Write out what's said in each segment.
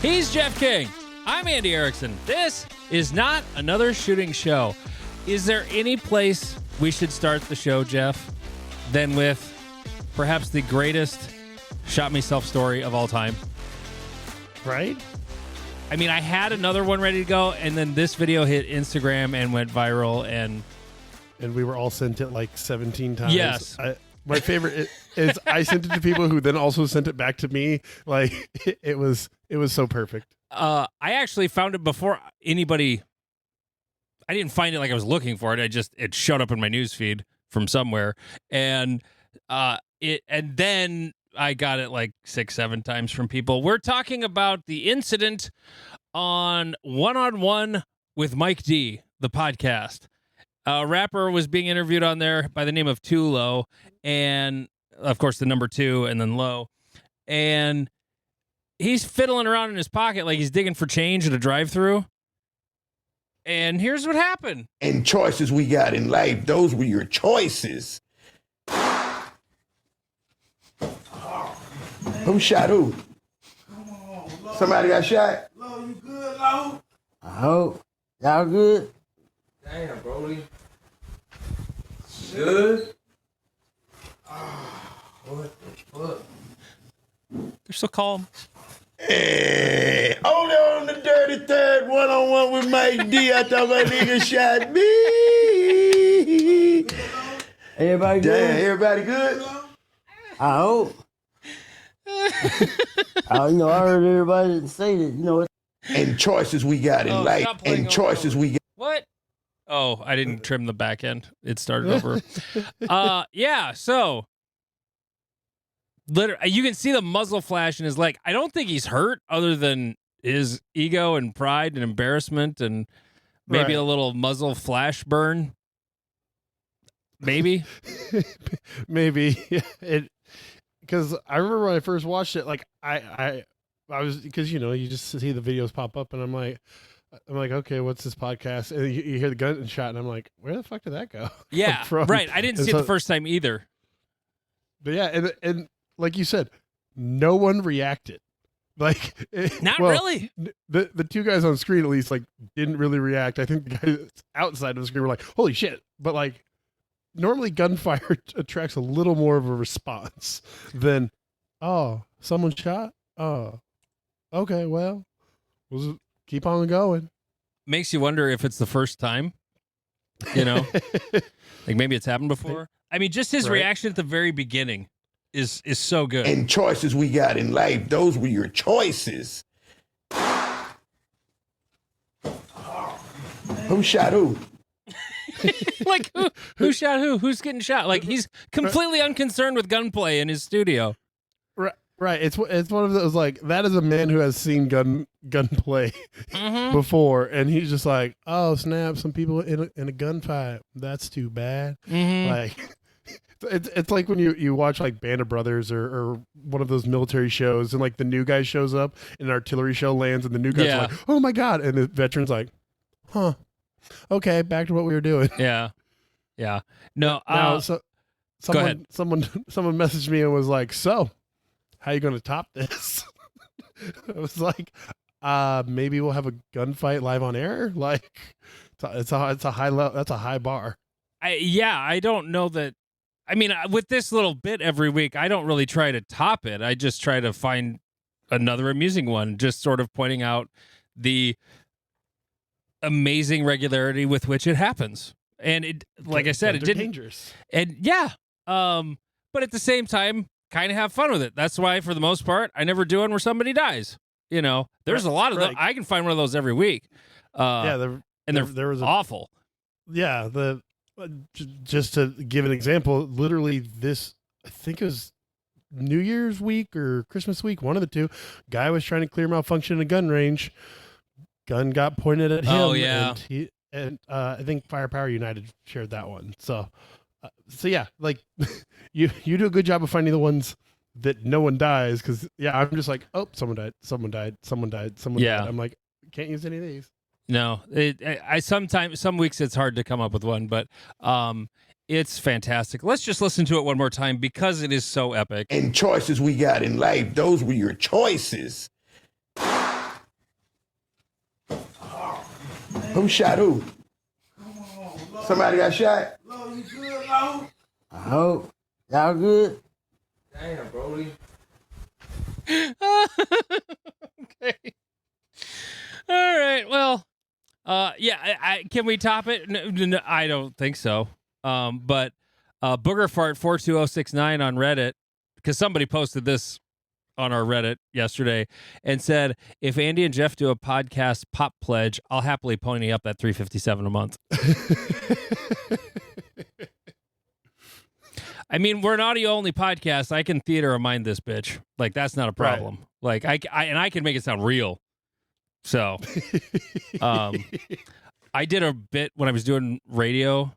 He's Jeff King. I'm Andy Erickson. This is Not Another Shooting Show. Is there any place we should start the show, Jeff, than with perhaps the greatest shot myself story of all time? Right? I mean, I had another one ready to go, and then this video hit Instagram and went viral, and we were all sent it like 17 times. Yes. My favorite is I sent it to people who then also sent it back to me. Like it was so perfect. I actually found it before anybody. I didn't find it like I was looking for it. It showed up in my news feed from somewhere, and then I got it like 6-7 times from people. We're talking about the incident on One with Mike D, the podcast. A rapper was being interviewed on there by the name of Too Low, and of course the number 2 and then Low, and he's fiddling around in his pocket like he's digging for change at a drive-through. And here's what happened. And choices we got in life, those were your choices. Who shot who? Somebody got shot? Lo, you good, Lo? I hope. Y'all good? Damn, Brody. Good? What the fuck? They're so calm. Hey, only on the dirty third, one-on-one with Mike D. I thought my nigga shot me. Everybody good? Damn, everybody good? I hope. I heard everybody say that, And choices we got in life, and choices we got. What? Oh, I didn't trim the back end. It started over. Yeah, so literally, you can see the muzzle flash in his leg. I don't think he's hurt other than his ego and pride and embarrassment and maybe a little muzzle flash burn. Maybe. Maybe. Because I remember when I first watched it, like I was, because you just see the videos pop up, and I'm like, okay, what's this podcast? And you hear the gun shot, and I'm like, where the fuck did that go? Yeah, right. I didn't see it the first time either. But yeah, and like you said, no one reacted. Like, not really. The two guys on screen at least like didn't really react. I think the guys outside of the screen were like, holy shit! But like, normally gunfire attracts a little more of a response than, oh, someone shot? Oh, okay, well, we'll keep on going. Makes you wonder if it's the first time, like maybe it's happened before. I mean, just his reaction at the very beginning is so good. And choices we got in life, those were your choices. Who shot who? Like who shot who? Who's getting shot? Like he's completely unconcerned with gunplay in his studio. Right. It's one of those, like, that is a man who has seen gunplay before, and he's just like, oh snap, some people in a gunfight. That's too bad. Like, it's like when you watch like Band of Brothers or one of those military shows, and like the new guy shows up and an artillery shell lands, and the new guy's like, oh my god, and the veteran's like, huh. Okay, back to what we were doing. Yeah. No. So go ahead. Someone messaged me and was like, so how you going to top this? I was like, maybe we'll have a gunfight live on air. Like, it's a high level. That's a high bar. I don't know that. I mean, with this little bit every week, I don't really try to top it. I just try to find another amusing one, just sort of pointing out the amazing regularity with which it happens. And it, like I said, it didn't. Dangerous. And but at the same time, kind of have fun with it. That's why, for the most part, I never do one where somebody dies. There's a lot of them. I can find one of those every week. There was awful. Yeah, just to give an example, literally this, I think it was New Year's week or Christmas week, one of the two. Guy was trying to clear malfunction in a gun range. Gun got pointed at him. Oh yeah, and I think Firepower United shared that one. So yeah, like you do a good job of finding the ones that no one dies, because I'm just like, oh, someone died. I'm like, can't use any of these. No, some weeks it's hard to come up with one, but it's fantastic. Let's just listen to it one more time because it is so epic. And choices we got in life, those were your choices. Who shot who? Somebody got shot? Lo, you good, Lo? I hope. Y'all good? Damn, Brody. Okay. All right. Well, yeah. I can we top it? No, I don't think so. But Booger Fart 42069 on Reddit, because somebody posted this on our Reddit yesterday and said, if Andy and Jeff do a podcast pop pledge, I'll happily pony up that $357 a month. I mean, we're an audio only podcast. I can theater of mind this bitch. Like, that's not a problem. Like, I can make it sound real. So, I did a bit when I was doing radio,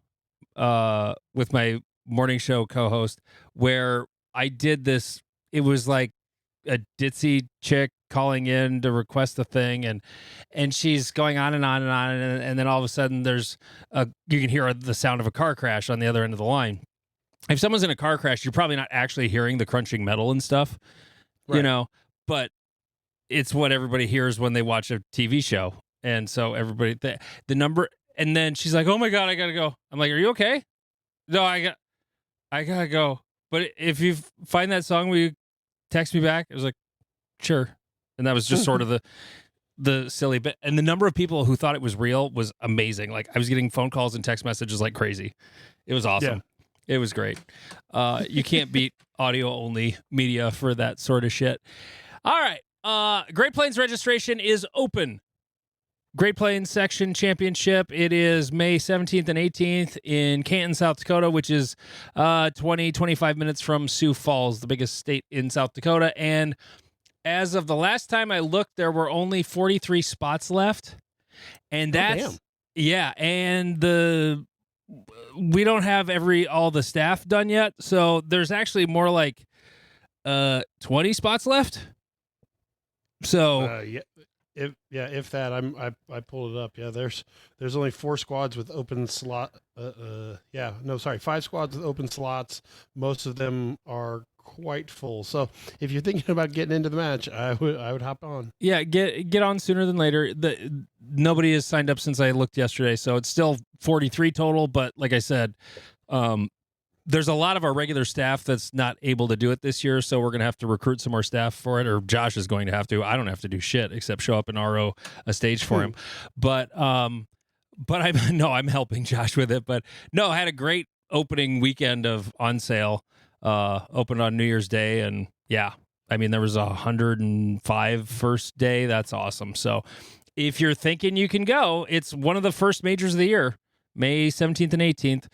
with my morning show co-host, where I did this. It was like a ditzy chick calling in to request a thing, and she's going on and on and on, and then all of a sudden you can hear the sound of a car crash on the other end of the line. If someone's in a car crash, you're probably not actually hearing the crunching metal and stuff, but it's what everybody hears when they watch a TV show. And so everybody, the number, and then she's like, oh my God, I gotta go. I'm like, are you okay? No, I gotta go. But if you find that song, will you text me back? I was like, sure. And that was just sort of the silly bit. And the number of people who thought it was real was amazing. Like, I was getting phone calls and text messages like crazy. It was awesome. Yeah. It was great. You can't beat audio only media for that sort of shit. All right. Great Plains registration is open. Great Plains Section Championship. It is May 17th and 18th in Canton, South Dakota, which is 25 minutes from Sioux Falls, the biggest state in South Dakota. And as of the last time I looked, there were only 43 spots left. And that's, yeah. And we don't have all the staff done yet. So there's actually more like 20 spots left. So if that, I pulled it up. Yeah, there's only 4 squads with open slot. 5 squads with open slots. Most of them are quite full. So if you're thinking about getting into the match, I would hop on. Yeah, get on sooner than later. Nobody has signed up since I looked yesterday, so it's still 43 total. But like I said, there's a lot of our regular staff that's not able to do it this year, so we're going to have to recruit some more staff for it, or Josh is going to have to. I don't have to do shit except show up and RO a stage for him. But I'm helping Josh with it. But no, I had a great opening weekend of on sale. Opened on New Year's Day, and yeah, I mean, there was 105 first day. That's awesome. So if you're thinking you can go, it's one of the first majors of the year, May 17th and 18th.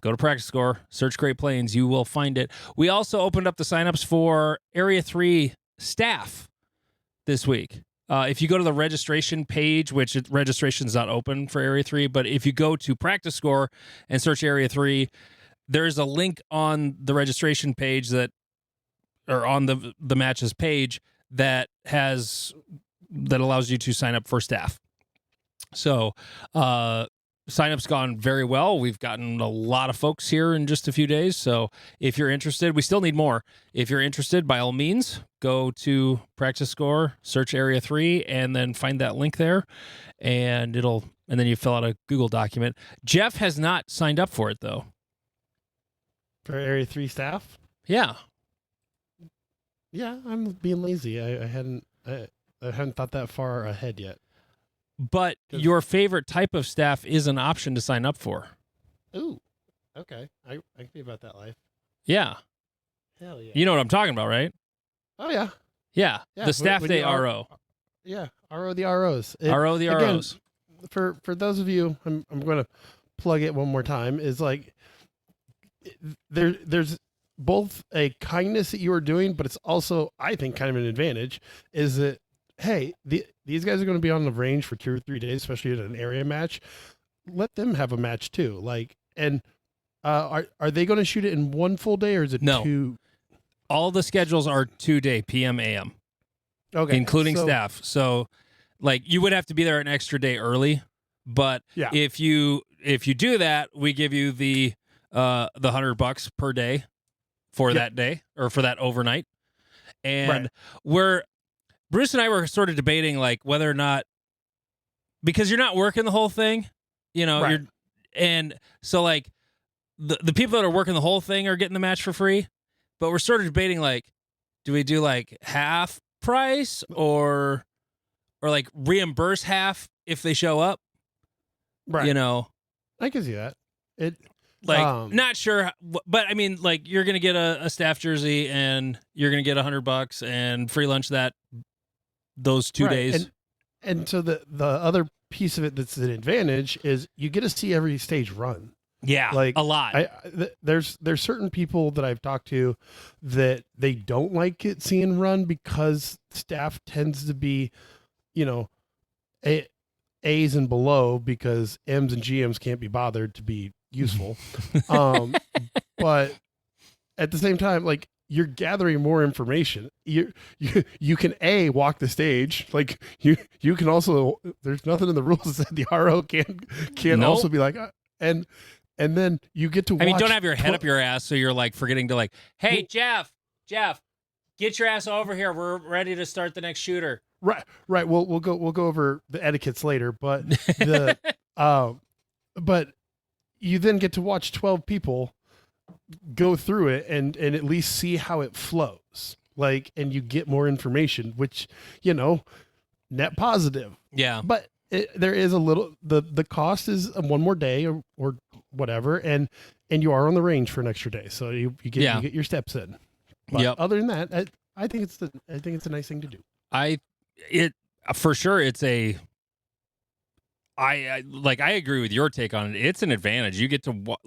Go to Practice Score, search Great Plains, you will find it. We also opened up the signups for Area 3 staff this week. If you go to the registration page, which registration's not open for Area 3, but if you go to Practice Score and search Area 3, there's a link on the registration page or on the matches page that allows you to sign up for staff. So, sign-up's gone very well. We've gotten a lot of folks here in just a few days. So if you're interested, we still need more. If you're interested, by all means, go to Practice Score, search Area 3, and then find that link there. And then you fill out a Google document. Jeff has not signed up for it, though. For Area 3 staff? Yeah. Yeah, I'm being lazy. I hadn't thought that far ahead yet. But your favorite type of staff is an option to sign up for. Ooh, okay. I can be about that life. Yeah. Hell yeah. You know what I'm talking about, right? Oh, yeah. Yeah. The staff day RO. Yeah, RO the ROs. RO the ROs. Again, for those of you, I'm going to plug it one more time, is like, there's both a kindness that you are doing, but it's also, I think, kind of an advantage, is that, hey, these guys are going to be on the range for 2 or 3 days, especially at an area match. Let them have a match too. Like, and are they going to shoot it in one full day, or is it two? All the schedules are 2-day PM AM. Okay, including staff. So, like, you would have to be there an extra day early, but if you do that, we give you the $100 per day for that day, or for that overnight. And Bruce and I were sort of debating, like, whether or not because you're not working the whole thing, Right. you're, and so like the people that are working the whole thing are getting the match for free, but we're sort of debating like, do we do like half price or like reimburse half if they show up? Right. I can see that. It like not sure, but I mean, like you're gonna get a staff jersey and you're gonna get $100 and free lunch those 2 days. And so the other piece of it that's an advantage is you get to see every stage run. Yeah, like a lot. There's certain people that I've talked to that they don't like it seeing run because staff tends to be, A's and below because M's and GMs can't be bothered to be useful. But at the same time, like you're gathering more information. You can walk the stage. Like you can also, there's nothing in the rules that said the RO can also be like, and then you get to watch. I mean, don't have your head up your ass so you're like forgetting to like, hey, Jeff, get your ass over here. We're ready to start the next shooter. Right. We'll go over the etiquettes later, but but you then get to watch 12 people go through it and at least see how it flows. Like, and you get more information, which, net positive. Yeah. But there is a little, the cost is one more day or whatever. And you are on the range for an extra day. So you get your steps in. But other than that, I think it's a nice thing to do. For sure it's I agree with your take on it. It's an advantage. You get to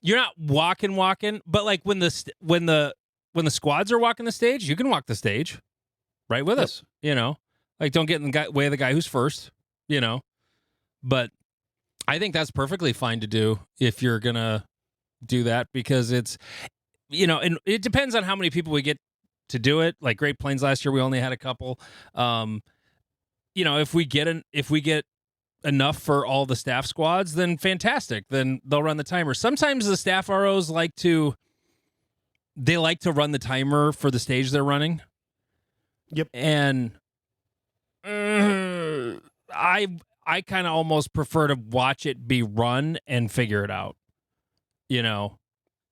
you're not walking, but like when the squads are walking the stage, you can walk the stage right with us, like don't get in the way of the guy who's first, but I think that's perfectly fine to do if you're going to do that because it's, and it depends on how many people we get to do it. Like Great Plains last year, we only had a couple. If we get enough for all the staff squads, then fantastic. Then they'll run the timer. Sometimes the staff ROs like to run the timer for the stage they're running. Yep. And I kind of almost prefer to watch it be run and figure it out.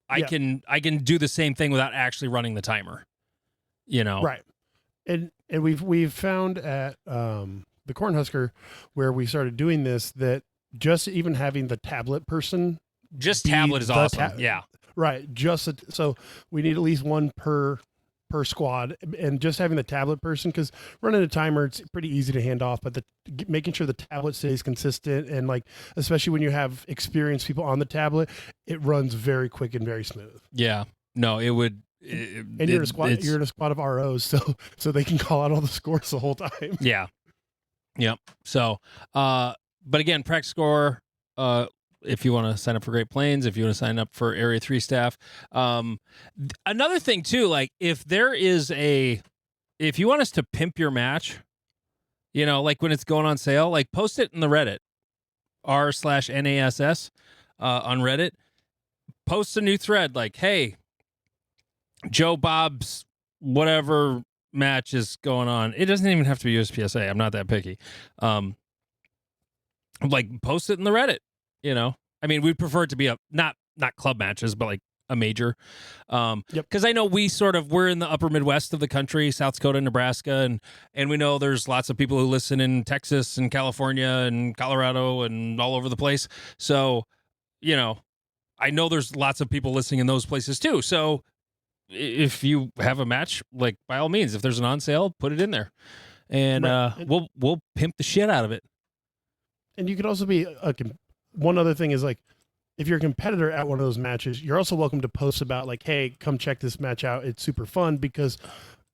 I can do the same thing without actually running the timer. Right. And we've found at the Cornhusker where we started doing this that just even having the tablet person, tablet is awesome. Yeah. Right. So we need at least one per squad, and just having the tablet person, because running a timer, it's pretty easy to hand off, but making sure the tablet stays consistent, and like especially when you have experienced people on the tablet, it runs very quick and very smooth. Yeah. No, it would. And you're in a squad of ROs, so they can call out all the scores the whole time. Yeah. Yep. So, but again, practice score. If you want to sign up for Great Plains, if you want to sign up for Area 3 staff. Another thing too, like if you want us to pimp your match, like when it's going on sale, like post it in the Reddit, r/NASS on Reddit. Post a new thread like, hey, Joe Bob's whatever match is going on. It doesn't even have to be USPSA. I'm not that picky. Like post it in the Reddit. I mean, we'd prefer it to be not club matches, but like a major. Because I know we're in the upper Midwest of the country, South Dakota, Nebraska, and we know there's lots of people who listen in Texas and California and Colorado and all over the place. So, I know there's lots of people listening in those places too. So if you have a match, like by all means, if there's an on sale, put it in there, and we'll pimp the shit out of it. And you could also be one other thing is like, if you're a competitor at one of those matches, you're also welcome to post about like, hey, come check this match out. It's super fun, because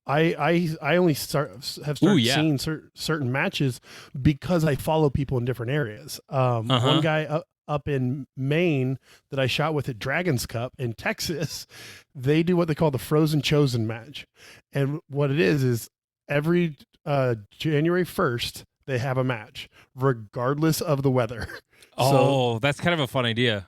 I only have started seeing certain matches because I follow people in different areas. One guy up in Maine that I shot with at Dragon's Cup in Texas, they do what they call the Frozen Chosen match. And what it is every January 1st, they have a match regardless of the weather. Oh, that's kind of a fun idea.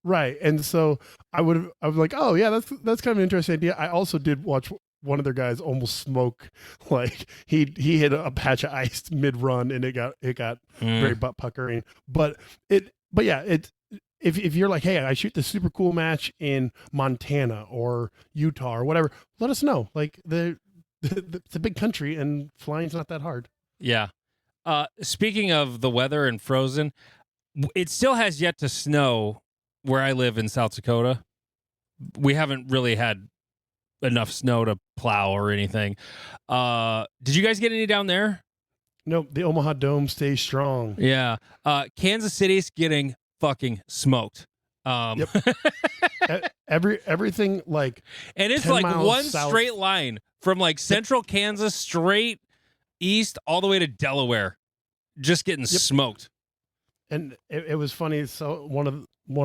Right. And so I was like, oh yeah, that's kind of an interesting idea. I also did watch one of their guys almost smoke. Like he hit a patch of ice mid run, and it got very butt puckering. But yeah, if you're like, hey, I shoot this super cool match in Montana or Utah or whatever, let us know. Like it's a big country, and flying's not that hard. Yeah. Speaking of the weather and frozen, it still has yet to snow where I live in South Dakota. We haven't really had enough snow to plow or anything. Did you guys get any down there? Nope. The Omaha Dome stays strong. Yeah. Kansas City's getting fucking smoked. Yep. Everything like, and it's 10 like miles one south. straight line from like central Kansas straight east all the way to Delaware, just getting smoked. And it was funny. So one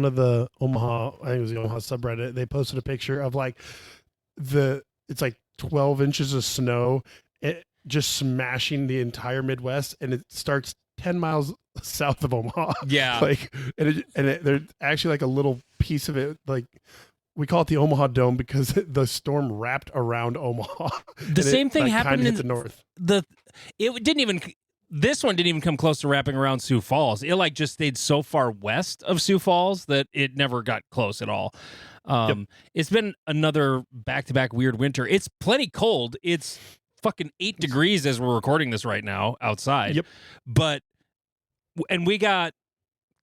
of the Omaha, I think it was the Omaha subreddit, they posted a picture of like it's like 12 inches of snow, just smashing the entire Midwest, and it starts 10 miles south of Omaha. Yeah. Like, there's actually like a little piece of it, like we call it the Omaha Dome because the storm wrapped around Omaha. The same thing happened in the north. This one didn't even come close to wrapping around Sioux Falls. It like just stayed so far west of Sioux Falls that it never got close at all. It's been another back-to-back weird winter. It's plenty cold. It's fucking 8 degrees as we're recording this right now outside. Yep. And we got,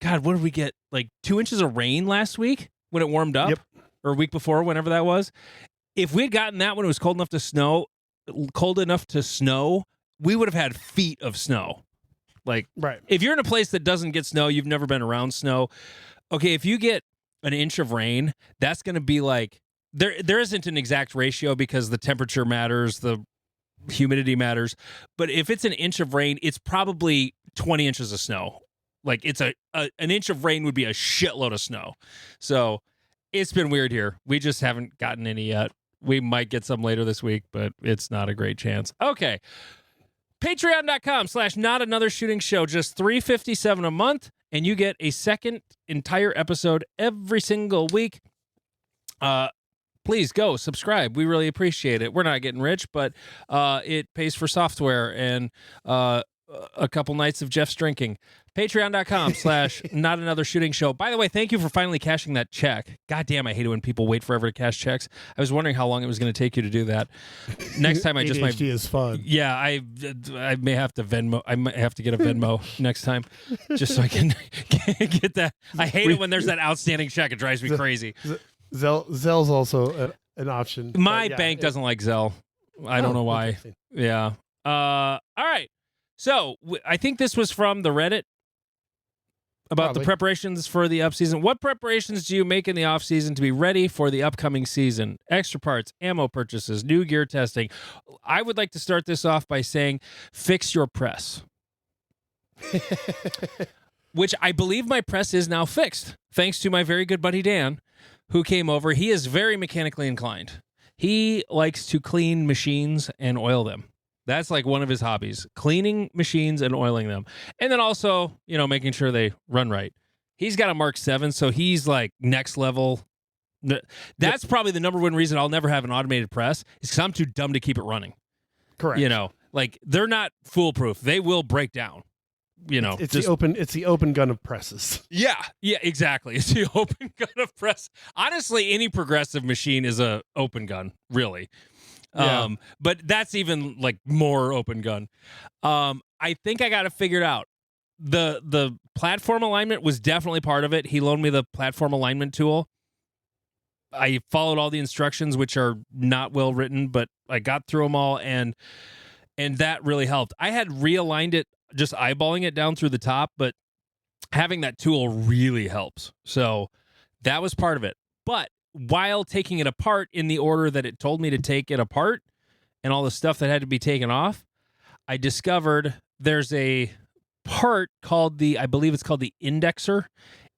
God, what did we get? Like 2 inches of rain last week when it warmed up? Yep. Or a week before, whenever that was. If we had gotten that when it was cold enough to snow, we would have had feet of snow. Like, right. If you're in a place that doesn't get snow, you've never been around snow. Okay, if you get an inch of rain, that's going to be like, there isn't an exact ratio because the temperature matters, the humidity matters. But if it's an inch of rain, it's probably 20 inches of snow. Like, it's an inch of rain would be a shitload of snow. So it's been weird here. We just haven't gotten any yet. We might get some later this week, but it's not a great chance. Okay. Patreon.com/notanothershootingshow. Just $3.57 a month, and you get a second entire episode every single week. Please go subscribe. We really appreciate it. We're not getting rich, but it pays for software and a couple nights of Jeff's drinking. Patreon.com/notanothershootingshow. By the way, thank you for finally cashing that check. God damn, I hate it when people wait forever to cash checks. I was wondering how long it was going to take you to do that. Next time I just might. ADHD is fun. Yeah, I may have to Venmo. I might have to get a Venmo next time, just so I can get that. I hate it when there's that outstanding check. It drives me crazy. Zell's also an option. My bank doesn't like Zelle. I don't know why. Yeah. All right. So I think this was from the Reddit about the preparations for the up season. What preparations do you make in the off season to be ready for the upcoming season? Extra parts, ammo purchases, new gear testing. I would like to start this off by saying, fix your press. Which I believe my press is now fixed, thanks to my very good buddy Dan, who came over. He is very mechanically inclined. He likes to clean machines and oil them. That's like one of his hobbies, cleaning machines and oiling them. And then also, making sure they run right. He's got a Mark 7, so he's like next level. That's probably the number one reason I'll never have an automated press is because I'm too dumb to keep it running. Correct. Like they're not foolproof. They will break down. It's the open gun of presses. Yeah, exactly. It's the open gun of press. Honestly, any progressive machine is a open gun, really. Yeah. But that's even like more open gun. I think I got it figured out. The platform alignment was definitely part of it. He loaned me the platform alignment tool. I followed all the instructions, which are not well written, but I got through them all, and that really helped. I had realigned it, just eyeballing it down through the top, but having that tool really helps. So that was part of it. But while taking it apart in the order that it told me to take it apart and all the stuff that had to be taken off, I discovered there's a part called I believe it's called the indexer.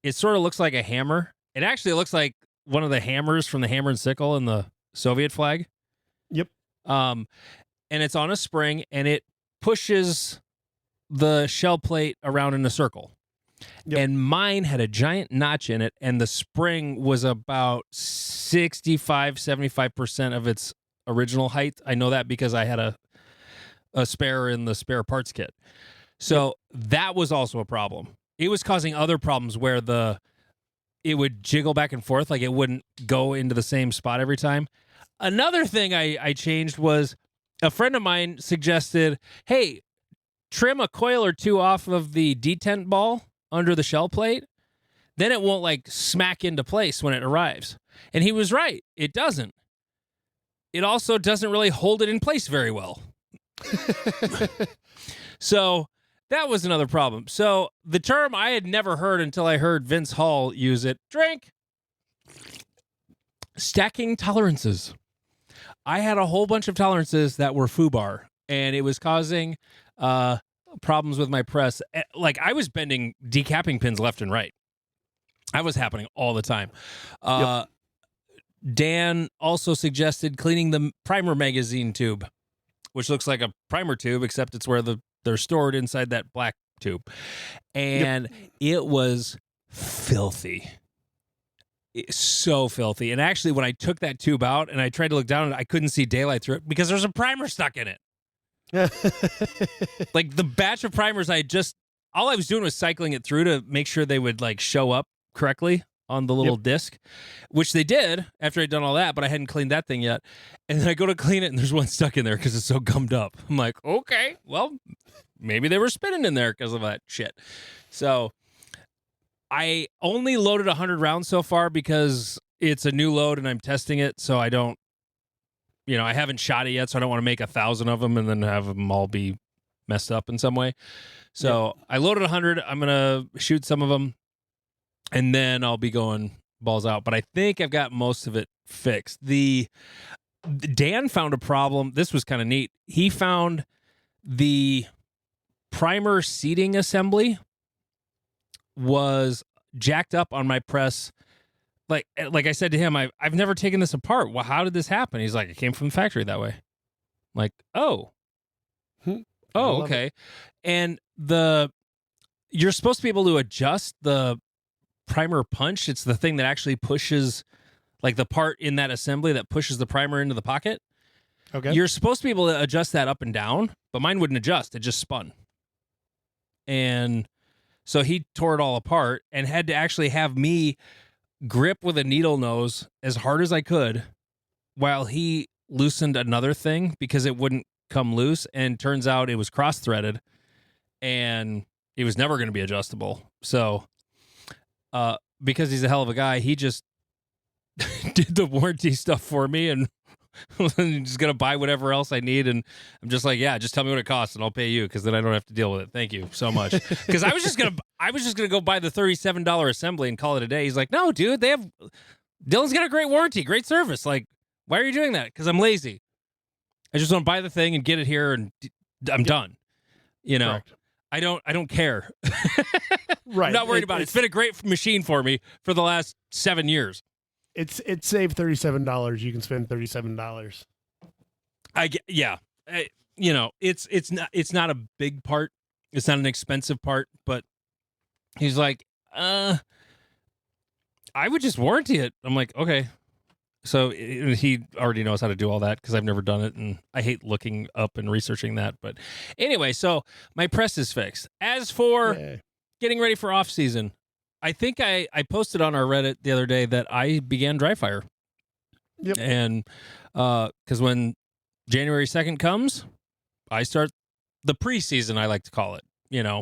It sort of looks like a hammer. It actually looks like one of the hammers from the hammer and sickle in the Soviet flag. Yep. And it's on a spring, and it pushes the shell plate around in a circle. Yep. And mine had a giant notch in it, and the spring was about 65-75% of its original height. I know that because I had a spare in the spare parts kit. So that was also a problem. It was causing other problems where it would jiggle back and forth, like it wouldn't go into the same spot every time. Another thing I changed was a friend of mine suggested, hey, trim a coil or two off of the detent ball under the shell plate. Then it won't like smack into place when it arrives. And he was right. It doesn't. It also doesn't really hold it in place very well. So that was another problem. So the term I had never heard until I heard Vince Hall use it. Drink. Stacking tolerances. I had a whole bunch of tolerances that were FUBAR, and it was causing problems with my press. Like I was bending decapping pins left and right. That was happening all the time. Dan also suggested cleaning the primer magazine tube, which looks like a primer tube, except it's where they're stored inside that black tube. And it was filthy. It's so filthy. And actually, when I took that tube out and I tried to look down, I couldn't see daylight through it because there's a primer stuck in it. Like the batch of primers all I was doing was cycling it through to make sure they would like show up correctly on the little disc, which they did after I'd done all that, but I hadn't cleaned that thing yet. And then I go to clean it and there's one stuck in there because it's so gummed up. I'm like, okay, well, maybe they were spinning in there because of that shit. So I only loaded 100 rounds so far because it's a new load and I'm testing it. So I don't, I haven't shot it yet. So I don't want to make 1,000 of them and then have them all be messed up in some way. So I loaded 100. I'm going to shoot some of them and then I'll be going balls out. But I think I've got most of it fixed. Dan found a problem. This was kind of neat. He found the primer seating assembly was jacked up on my press. Like I said to him, I've never taken this apart. Well, how did this happen? He's like, it came from the factory that way. I'm like, oh, okay. And you're supposed to be able to adjust the primer punch. It's the thing that actually pushes, like the part in that assembly that pushes the primer into the pocket. Okay. You're supposed to be able to adjust that up and down, but mine wouldn't adjust. It just spun. And so he tore it all apart and had to actually have me grip with a needle nose as hard as I could while he loosened another thing because it wouldn't come loose. And turns out it was cross-threaded and it was never going to be adjustable. So because he's a hell of a guy, he just did the warranty stuff for me and I'm just going to buy whatever else I need. And I'm just like, yeah, just tell me what it costs and I'll pay you because then I don't have to deal with it. Thank you so much. Because I was just going to go buy the $37 assembly and call it a day. He's like, no, dude, Dylan's got a great warranty, great service. Like, why are you doing that? Because I'm lazy. I just want to buy the thing and get it here and I'm done. Correct. I don't care. Right. I'm not worried about it. It's been a great machine for me for the last 7 years. It saved $37. You can spend $37. It's not a big part. It's not an expensive part, but he's like, I would just warranty it. I'm like, okay. So he already knows how to do all that because I've never done it, and I hate looking up and researching that. But anyway, so my press is fixed. As for getting ready for off season, I think I posted on our Reddit the other day that I began dry fire. Yep. And because when January 2nd comes, I start the preseason, I like to call it.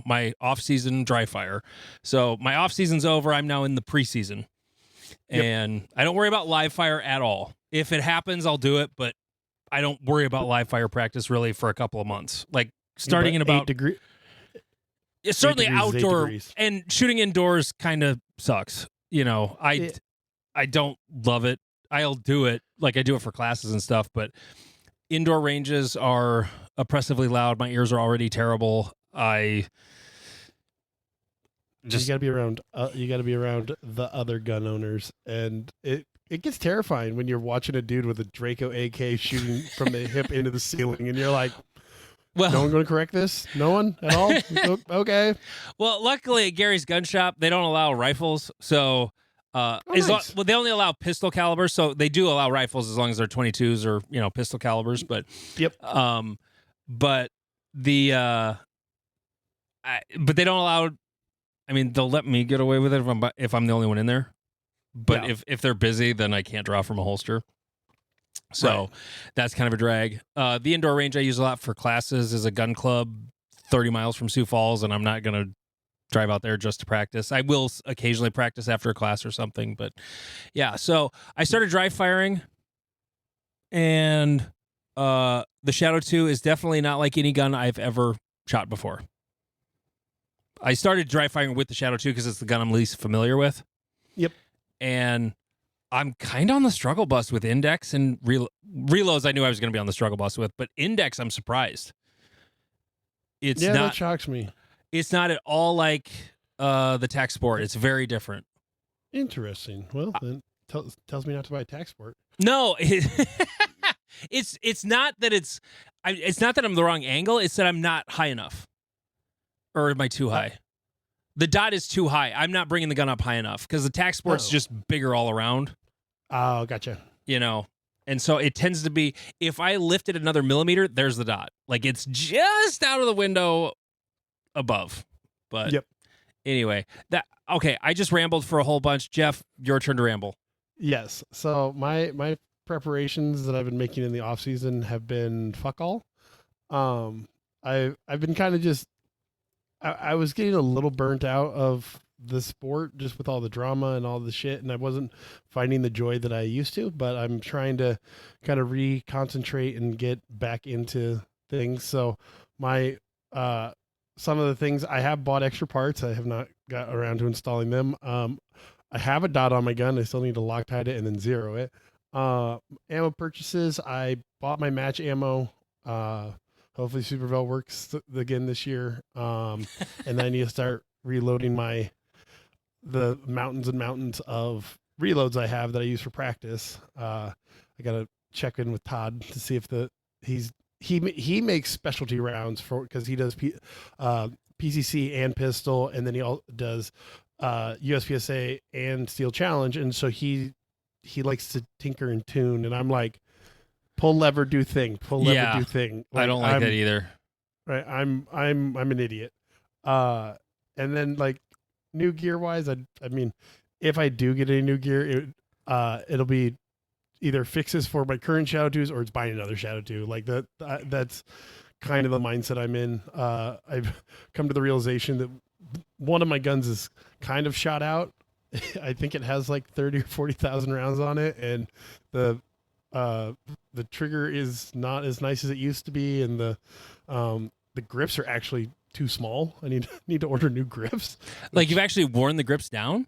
My off-season dry fire. So my off-season's over. I'm now in the preseason. Yep. And I don't worry about live fire at all. If it happens, I'll do it, but I don't worry about live fire practice really for a couple of months. Like starting in about 8 degrees. It's certainly outdoor and shooting indoors kind of sucks. I don't love it. I'll do it like I do it for classes and stuff, but indoor ranges are oppressively loud. My ears are already terrible. You got to be around. You got to be around the other gun owners, and it gets terrifying when you're watching a dude with a Draco AK shooting from the hip into the ceiling, and you're like, "Well, no one going to correct this? No one at all? Okay." Well, luckily at Gary's gun shop, they don't allow rifles, so Nice. Well, they only allow pistol calibers, so they do allow rifles as long as they're 22s or pistol calibers. But Yep. but the but they don't allow. I mean, they'll let me get away with it if I'm the only one in there. But Yeah. if they're busy, then I can't draw from a holster. So that's kind of a drag. The indoor range I use a lot for classes is a gun club 30 miles from Sioux Falls, and I'm not going to drive out there just to practice. I will occasionally practice after a class or something, but yeah. So I started dry firing, and the Shadow 2 is definitely not like any gun I've ever shot before. I started dry firing with the Shadow 2 because it's the gun I'm least familiar with. Yep. And I'm kind of on the struggle bus with index and reloads. I knew I was going to be on the struggle bus with, but index, I'm surprised. That shocks me. It's not at all like the tac sport. It's very different. Interesting. Well, then tells me not to buy a tac sport. No, it's not that it's not that I'm the wrong angle. It's that I'm not high enough, or am I too high? The dot is too high. I'm not bringing the gun up high enough because the tac sport's just bigger all around. Oh, gotcha. And so it tends to be if I lift it another millimeter, there's the dot. Like it's just out of the window above. But Yep. Anyway, okay. I just rambled for a whole bunch. Jeff, your turn to ramble. Yes. So my preparations that I've been making in the off season have been fuck all. I've been kind of just I was getting a little burnt out of the sport just with all the drama and all the shit, and I wasn't finding the joy that I used to, but I'm trying to kind of reconcentrate and get back into things. So my some of the things I have bought extra parts. I have not got around to installing them. I have a dot on my gun. I still need to Loctite it and then zero it. Ammo purchases. I bought my match ammo. Hopefully Supervel works again this year. And then I need to start reloading the mountains and mountains of reloads I have that I use for practice. I got to check in with Todd to see if he makes specialty rounds because he does PCC and pistol, and then he all does USPSA and Steel Challenge, and so he likes to tinker and tune, and I'm like, pull lever, do thing, pull lever, do thing. Like, I don't like that either. Right, I'm an idiot. And then like new gear wise, I mean, if I do get any new gear, it'll be either fixes for my current Shadow 2s or it's buying another Shadow 2. Like that's kind of the mindset I'm in. I've come to the realization that one of my guns is kind of shot out. I think it has like 30 or 40,000 rounds on it, and the trigger is not as nice as it used to be, and the grips are actually too small. I need to order new grips. Like you've actually worn the grips down?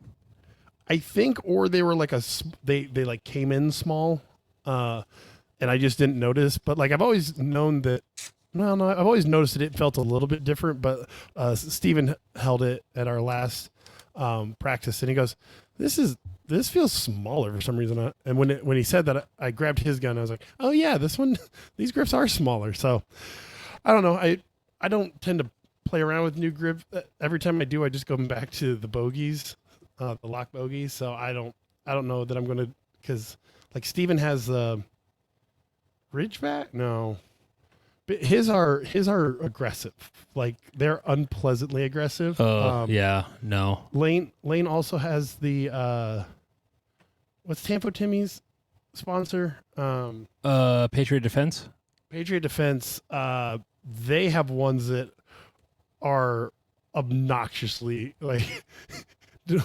I think, or they were like they like came in small, and I just didn't notice. But like I've always known that. No, I've always noticed that it felt a little bit different. But Steven held it at our last practice, and he goes, "This feels smaller for some reason." And when he said that, I grabbed his gun. I was like, "Oh yeah, these grips are smaller." So I don't know. I don't tend to play around with new grip. Every time I do, I just go back to the bogeys. The lock bogeys. So I don't know that I'm going to, because like Steven has the Ridgeback. No, but his are aggressive. Like they're unpleasantly aggressive. Yeah, no. Lane also has the what's Tampo Timmy's sponsor? Patriot Defense. Patriot Defense. They have ones that are obnoxiously like.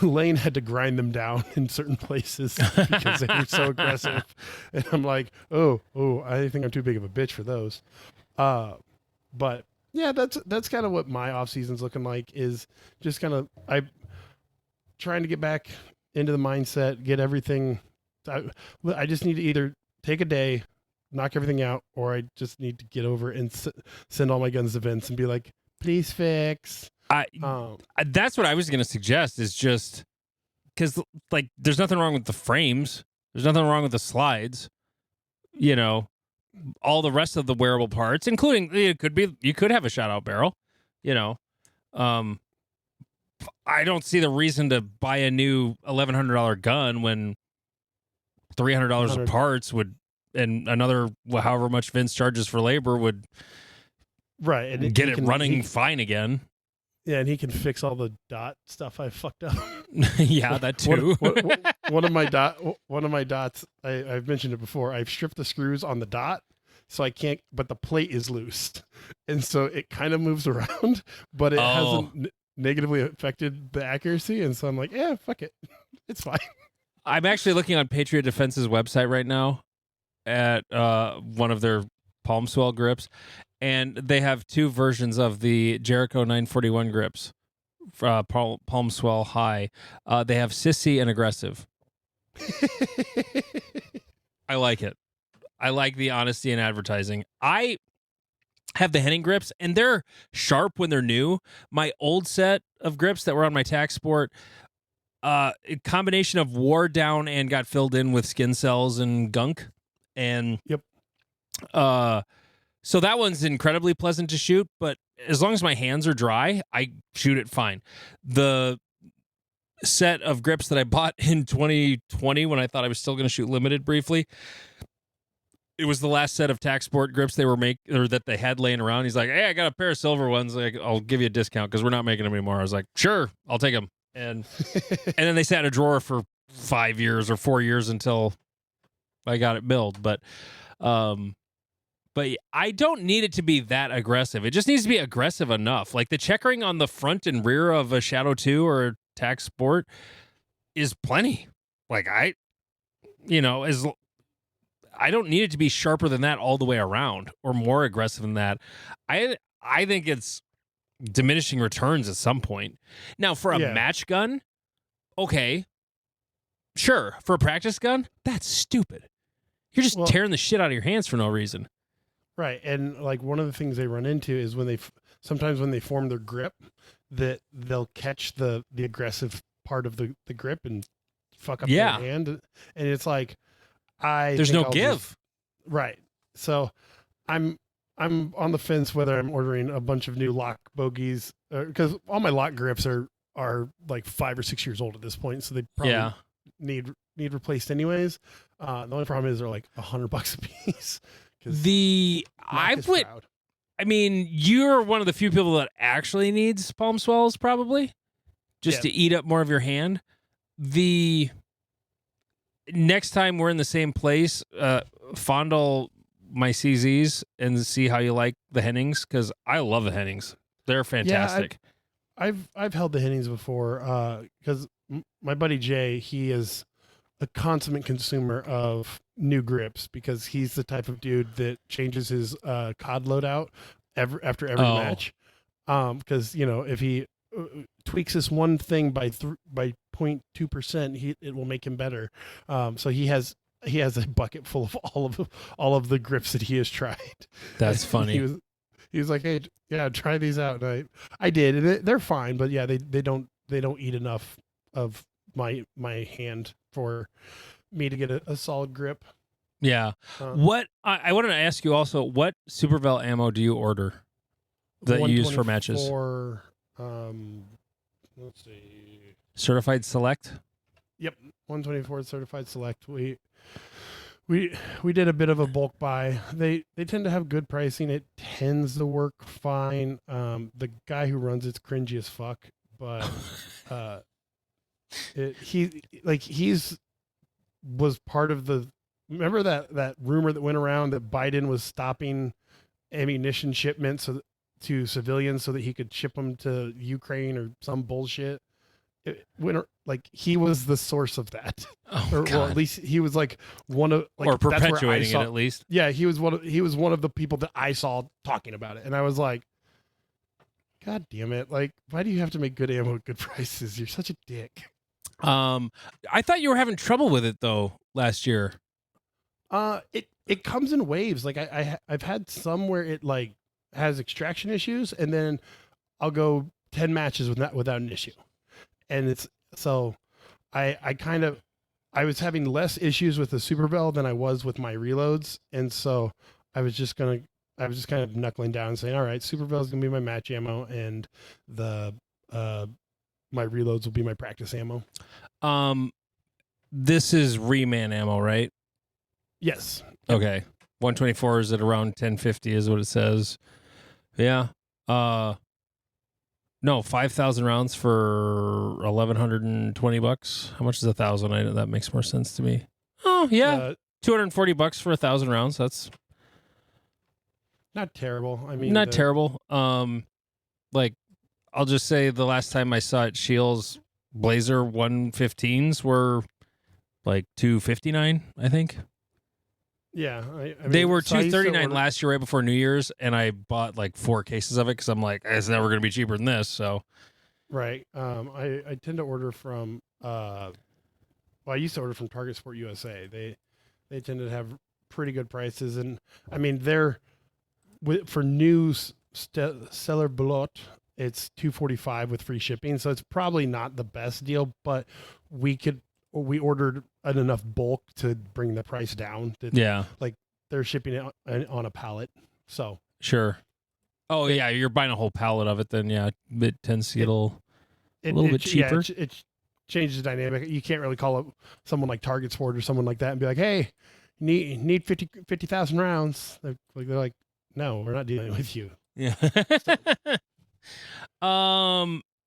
Lane had to grind them down in certain places because they were so aggressive, and I'm like, oh, I think I'm too big of a bitch for those. But yeah, that's kind of what my off season's looking like. Is just kind of I trying to get back into the mindset, get everything. I just need to either take a day, knock everything out, or I just need to get over and send all my guns to Vince and be like, please fix. That's what I was going to suggest, is just because like there's nothing wrong with the frames, there's nothing wrong with the slides, all the rest of the wearable parts, including you could have a shot out barrel, I don't see the reason to buy a new $1,100 gun when $300 of parts would, and another however much Vince charges for labor would right and get it running fine again. Yeah, and he can fix all the dot stuff I fucked up. Yeah, that too. One of my dots, I've mentioned it before. I've stripped the screws on the dot, so I can't. But the plate is loose, and so it kind of moves around, but it hasn't negatively affected the accuracy. And so I'm like, yeah, fuck it, it's fine. I'm actually looking on Patriot Defense's website right now at one of their palm swell grips, and they have two versions of the Jericho 941 grips, palm swell high. They have sissy and aggressive. I like it. I like the honesty in advertising. I have the Henning grips, and they're sharp when they're new. My old set of grips that were on my tax sport, a combination of wore down and got filled in with skin cells and gunk. And yep. So that one's incredibly pleasant to shoot, but as long as my hands are dry, I shoot it fine. The set of grips that I bought in 2020 when I thought I was still going to shoot limited briefly, it was the last set of tax sport grips they were that they had laying around. He's like, "Hey, I got a pair of silver ones. Like, I'll give you a discount because we're not making them anymore." I was like, "Sure, I'll take them." And then they sat in a drawer for 5 years or 4 years until I got it milled. But I don't need it to be that aggressive. It just needs to be aggressive enough. Like the checkering on the front and rear of a Shadow 2 or a tax sport is plenty. Like I don't need it to be sharper than that all the way around or more aggressive than that. I think it's diminishing returns at some point. Now, for a match gun, okay, sure. For a practice gun, that's stupid. You're just tearing the shit out of your hands for no reason. Right, and like one of the things they run into is when sometimes when they form their grip, that they'll catch the aggressive part of the grip and fuck up their hand, and it's like there's no give. Right, so I'm on the fence whether I'm ordering a bunch of new lock bogeys because all my lock grips are like 5 or 6 years old at this point, so they probably need replaced anyways. The only problem is they're like $100 a piece. I mean, you're one of the few people that actually needs palm swells, probably, just to eat up more of your hand. The next time we're in the same place, fondle my CZs and see how you like the Hennings, because I love the Hennings. They're fantastic. Yeah, I've held the Hennings before because my buddy Jay, he is a consummate consumer of new grips because he's the type of dude that changes his COD loadout after every match. Because if he tweaks this one thing by 0.2%, it will make him better. So he has a bucket full of all of the grips that he has tried. That's funny. He was like, "Hey, yeah, try these out." And I did, and they're fine, but yeah, they don't eat enough of my hand for me to get a solid grip. Yeah. What I wanted to ask you also, what Supervel ammo do you order that you use for matches? Let's see. Certified Select? Yep, 124 Certified Select. We did a bit of a bulk buy. They tend to have good pricing. It tends to work fine. The guy who runs it's cringy as fuck, but he's was part of the. Remember that rumor that went around that Biden was stopping ammunition shipments to civilians so that he could ship them to Ukraine or some bullshit. He was the source of that, or at least he was like one of or perpetuating it at least. Yeah, he was one of the people that I saw talking about it, and I was like, God damn it! Like, why do you have to make good ammo at good prices? You're such a dick. I thought you were having trouble with it though last year. It comes in waves. Like I've had some where it like has extraction issues, and then I'll go 10 matches without an issue, and it's so I was having less issues with the Supervel than I was with my reloads, and so I was just kind of knuckling down and saying, all right, Supervel is gonna be my match ammo, and the my reloads will be my practice ammo. This is reman ammo, right? Yes. Okay. 124 is at around 1050 is what it says. Yeah. No, 5,000 rounds for $1,120. How much is 1,000? I know that makes more sense to me. Oh, yeah. $240 for 1,000 rounds. That's not terrible. I mean, not terrible. Like, I'll just say the last time I saw it, Shields Blazer 115s were like 259, I think. Yeah, I mean, they were so $239 last year, right before New Year's, and I bought like 4 cases of it because I'm like, it's never going to be cheaper than this. So, right. I tend to order from. Well, I used to order from Target Sport USA. They tend to have pretty good prices, and I mean for new Stellar Blot, it's $245 with free shipping. So it's probably not the best deal, but we ordered enough bulk to bring the price down. Yeah. Like they're shipping it on a pallet. So sure. Oh yeah, you're buying a whole pallet of it. Then yeah, it tends to get a little bit cheaper. Yeah, it changes the dynamic. You can't really call up someone like Target Sport or someone like that and be like, "Hey, need 50,000 rounds." They're like, "No, we're not dealing with you." Yeah.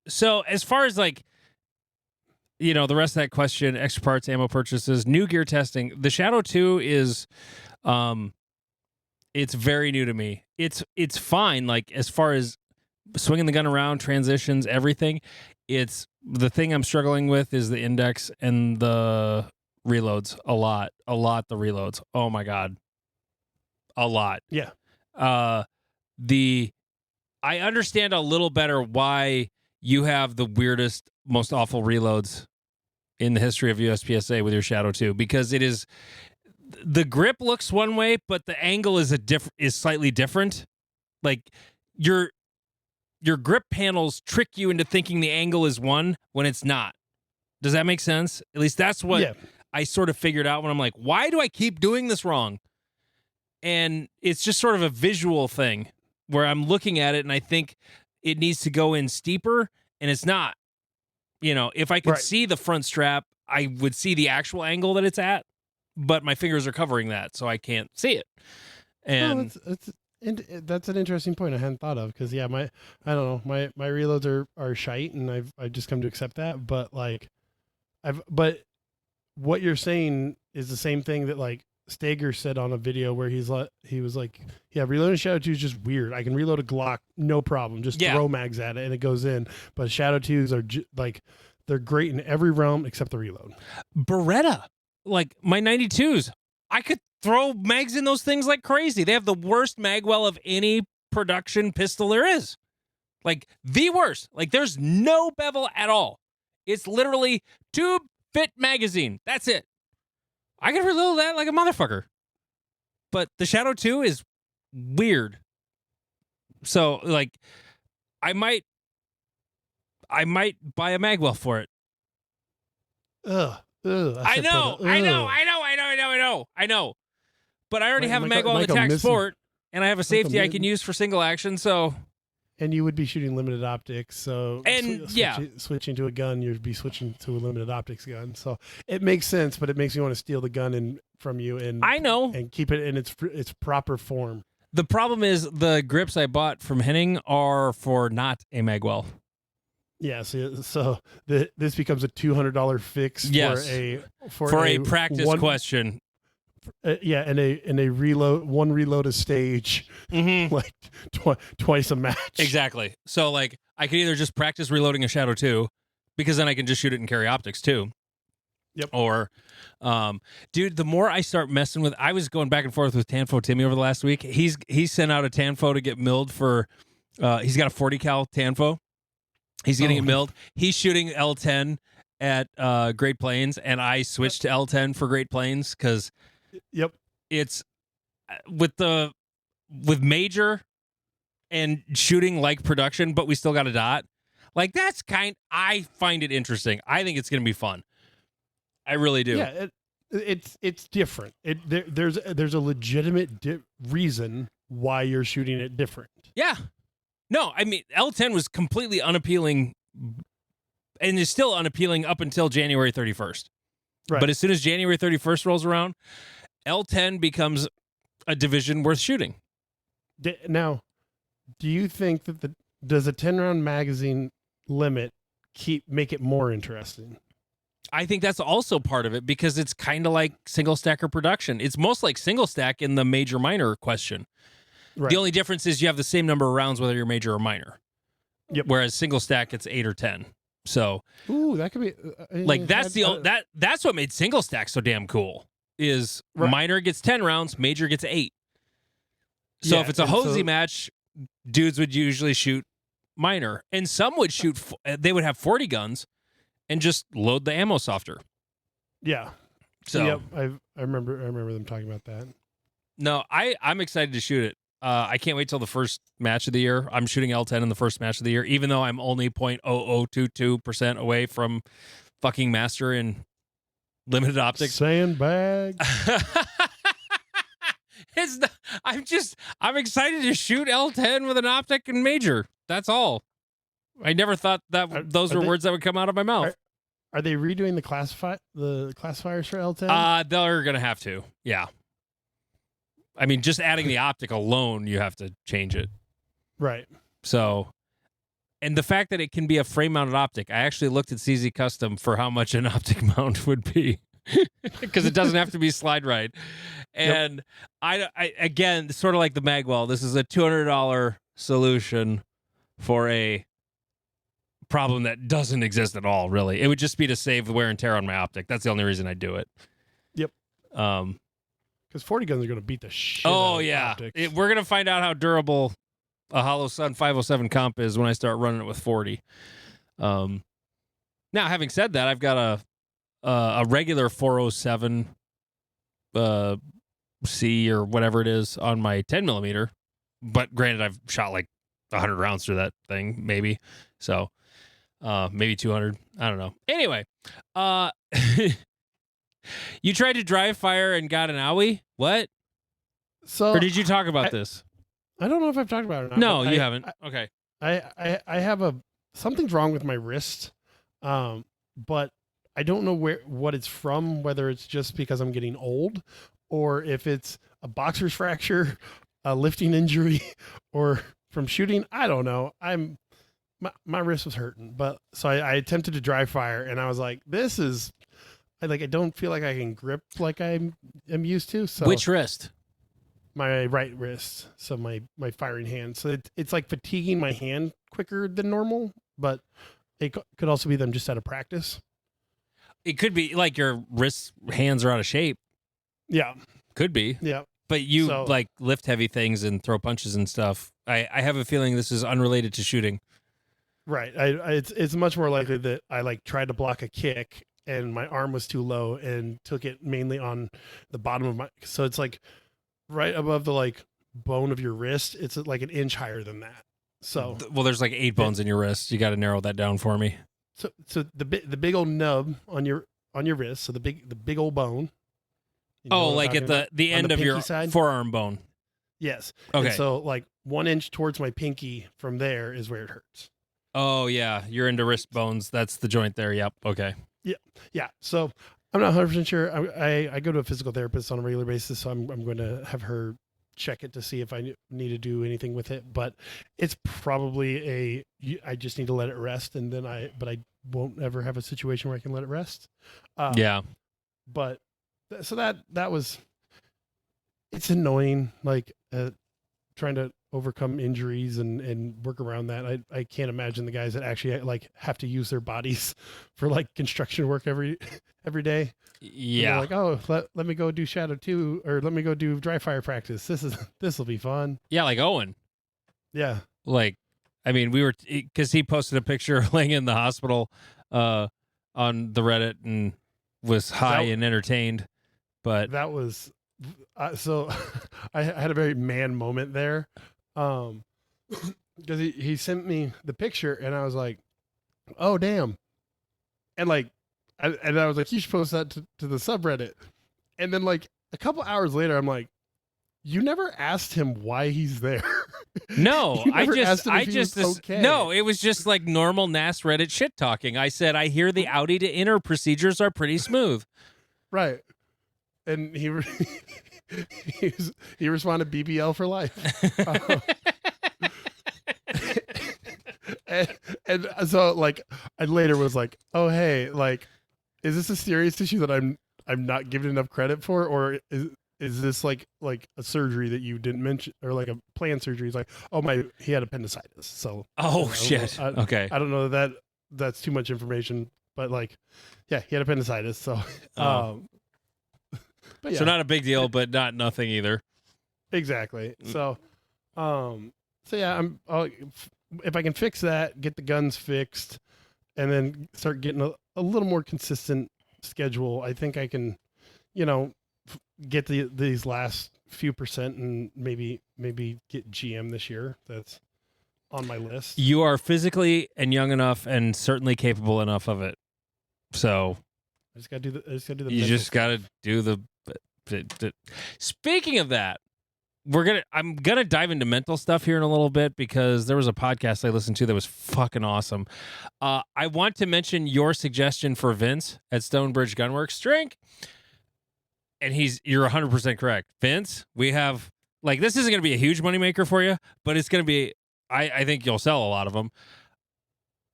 So as far as like, the rest of that question, extra parts, ammo purchases, new gear testing, the Shadow 2 is, it's very new to me. It's fine. Like as far as swinging the gun around, transitions, everything. It's the thing I'm struggling with is the index and the reloads a lot. The reloads. Oh my God. A lot. Yeah. I understand a little better why you have the weirdest, most awful reloads in the history of USPSA with your Shadow 2, because it is the grip looks one way, but the angle is slightly different. Like your grip panels trick you into thinking the angle is one when it's not. Does that make sense? At least that's what I sort of figured out when I'm like, why do I keep doing this wrong? And it's just sort of a visual thing where I'm looking at it and I think it needs to go in steeper, and it's not. If I could see the front strap, I would see the actual angle that it's at, but my fingers are covering that, so I can't see it. And that's an interesting point I hadn't thought of, because I don't know, my reloads are shite, and I've just come to accept that. But but what you're saying is the same thing that like Stager said on a video where he was like, yeah, reloading Shadow 2 is just weird. I can reload a Glock, no problem. Just throw mags at it and it goes in. But Shadow 2s are they're great in every realm except the reload. Beretta, like my 92s, I could throw mags in those things like crazy. They have the worst magwell of any production pistol there is. Like the worst. Like there's no bevel at all. It's literally tube fit magazine. That's it. I can reload that like a motherfucker. But the Shadow 2 is weird. So, like, I might buy a magwell for it. I know. But I already have a magwell in the TAC Sport, and I have a safety I can use for single action, so... And you would be shooting limited optics, so switching to a gun, you'd be switching to a limited optics gun. So it makes sense, but it makes me want to steal the gun from you, and I know, and keep it in its proper form. The problem is the grips I bought from Henning are for not a magwell. Yeah, so this becomes a $200 fix for a practice question. And a reload, one reload a stage, like twice a match. Exactly. So like I could either just practice reloading a Shadow 2, because then I can just shoot it and carry optics too. Yep. Or, dude, the more I start messing with, I was going back and forth with Tanfo Timmy over the last week. He sent out a Tanfo to get milled for. He's got a 40 cal Tanfo. He's getting it milled. He's shooting L10 at Great Plains, and I switched to L10 for Great Plains because. Yep. It's with major and shooting like production, but we still got a dot. Like I find it interesting. I think it's going to be fun. I really do. Yeah, it's different. There's a legitimate reason why you're shooting it different. Yeah. No, I mean L10 was completely unappealing and is still unappealing up until January 31st. Right. But as soon as January 31st rolls around, L10 becomes a division worth shooting. Now, do you think that does a 10-round magazine limit make it more interesting? I think that's also part of it because it's kind of like single stacker production. It's most like single stack in the major minor question. Right. The only difference is you have the same number of rounds whether you're major or minor. Yep. Whereas single stack it's 8 or 10. So, ooh, that could be like that's that's what made single stack so damn cool. Is minor gets 10 rounds, major gets 8. So if it's a hosey match, dudes would usually shoot minor, and some would shoot. They would have 40 guns, and just load the ammo softer. Yeah. So yep, I remember them talking about that. No, I'm excited to shoot it. I can't wait till the first match of the year. I'm shooting L10 in the first match of the year, even though I'm only 0.0022% away from fucking master in limited optics. Sandbag. I'm excited to shoot L10 with an optic and major. That's all. I never thought that those were words that would come out of my mouth. Are they redoing the classifiers for L10? They're gonna have to. Yeah. I mean, just adding the optic alone, you have to change it. Right. So, and the fact that it can be a frame-mounted optic, I actually looked at CZ Custom for how much an optic mount would be, because it doesn't have to be slide right. And I again, sort of like the Magwell, this is a $200 solution for a problem that doesn't exist at all. Really, it would just be to save the wear and tear on my optic. That's the only reason I do it. Yep. Because 40 guns are going to beat the shit out of optics. We're going to find out how durable a Hollow Sun 507 comp is when I start running it with 40. Now, having said that, I've got a regular 407 C or whatever it is on my 10 millimeter. But granted, I've shot like 100 rounds through that thing, maybe. So maybe 200. I don't know. Anyway, you tried to dry fire and got an owie? What? So, or did you talk about this? I don't know if I've talked about it or not. No, you haven't. Okay. I have something's wrong with my wrist, but I don't know what it's from, whether it's just because I'm getting old or if it's a boxer's fracture, a lifting injury, or from shooting. I don't know. My wrist was hurting, but so I attempted to dry fire and I was like, I don't feel like I can grip like I'm used to. So which wrist? My right wrist. So my firing hand. So it's like fatiguing my hand quicker than normal, but it could also be them just out of practice. It could be like your hands are out of shape. Yeah. Could be. Yeah. But you like lift heavy things and throw punches and stuff. I have a feeling this is unrelated to shooting. Right. It's much more likely that I like tried to block a kick and my arm was too low and took it mainly on the bottom of so it's like right above the like bone of your wrist. It's like an inch higher than that. So well, there's like 8 bones in your wrist. You got to narrow that down for me. So the big old nub on your wrist. So the big old bone. Like at the end of your side? Forearm bone. Yes. Okay. And so like 1 inch towards my pinky from there is where it hurts. Oh yeah, you're into wrist bones. That's the joint there. Yep. Okay. Yeah. So I'm not 100% sure. I go to a physical therapist on a regular basis, so I'm going to have her check it to see if I need to do anything with it. But it's probably I just need to let it rest, and then I won't ever have a situation where I can let it rest. Yeah. But so that was, it's annoying. Like trying to overcome injuries and work around that. I can't imagine the guys that actually like have to use their bodies for like construction work every day. Yeah. Like, oh, let me go do Shadow 2 or let me go do dry fire practice. This will be fun. Yeah. Like Owen. Yeah. Like, I mean, because he posted a picture laying in the hospital on the Reddit and was high and entertained. But that was, so I had a very man moment there. Because he sent me the picture and I was like, oh damn. And like I was like, you should post that to the subreddit. And then like a couple hours later I'm like, you never asked him why he's there. No, You I never asked just, him I if he just, was okay. no, it was just like normal NAS Reddit shit talking. I said, I hear the outie to inner procedures are pretty smooth. Right. And he responded BBL for life. And so like I later was like, oh hey, like, is this a serious issue that I'm not giving enough credit for, or is this like a surgery that you didn't mention, or like a planned surgery? He's like, oh he had appendicitis. So Shit. Okay. I don't know that's too much information, but like, yeah, he had appendicitis. So, Oh. but yeah, So not a big deal, but not nothing either. exactly. So, yeah, if I can fix that, get the guns fixed, and then start getting a little more consistent schedule, I think I can, get these last few percent and maybe get GM this year. That's on my list. You are physically and young enough and certainly capable enough of it. So I just got to do the. you just got to do the. Speaking of that, I'm gonna dive into mental stuff here in a little bit because there was a podcast I listened to that was fucking awesome. I want to mention your suggestion for Vince at Stonebridge Gunworks. Drink, and you're 100% correct, Vince. We have this isn't gonna be a huge moneymaker for you, but it's gonna be. I think you'll sell a lot of them.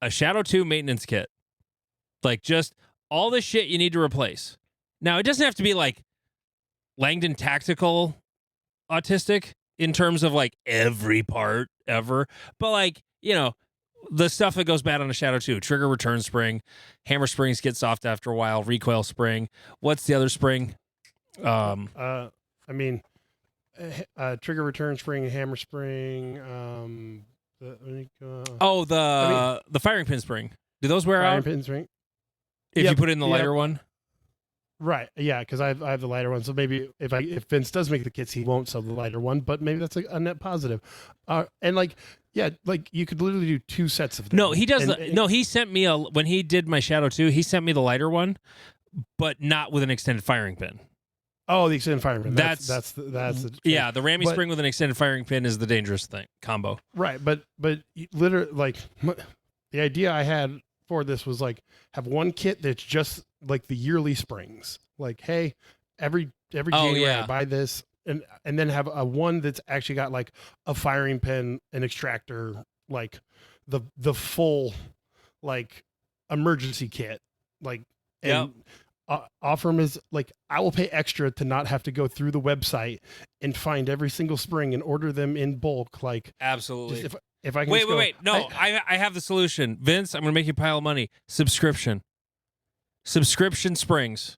A Shadow 2 maintenance kit, just all the shit you need to replace. Now it doesn't have to be like Langdon Tactical autistic in terms of every part ever, but the stuff that goes bad on a Shadow 2: trigger return spring, hammer springs get soft after a while, recoil spring. What's the other spring? I mean, trigger return spring, hammer spring. The firing pin spring. Do those wear firing out pin spring. if Yep, you put in the lighter one? Right. Yeah, because I have the lighter one. So maybe if Vince does make the kits, he won't sell the lighter one. But maybe that's a net positive. And you could literally do 2 sets of them. No, he does. He sent me when he did my Shadow 2. He sent me the lighter one, but not with an extended firing pin. Oh, the extended firing pin. That's the Rammy spring with an extended firing pin is the dangerous thing combo. Right, but literally, the idea I had for this was have one kit that's just the yearly springs. Hey, every January I buy this, and then have a one that's actually got a firing pin, an extractor, the full emergency kit, and offer them as I will pay extra to not have to go through the website and find every single spring and order them in bulk. Absolutely. If I can wait. No, I have the solution. Vince, I'm going to make you a pile of money. Subscription springs.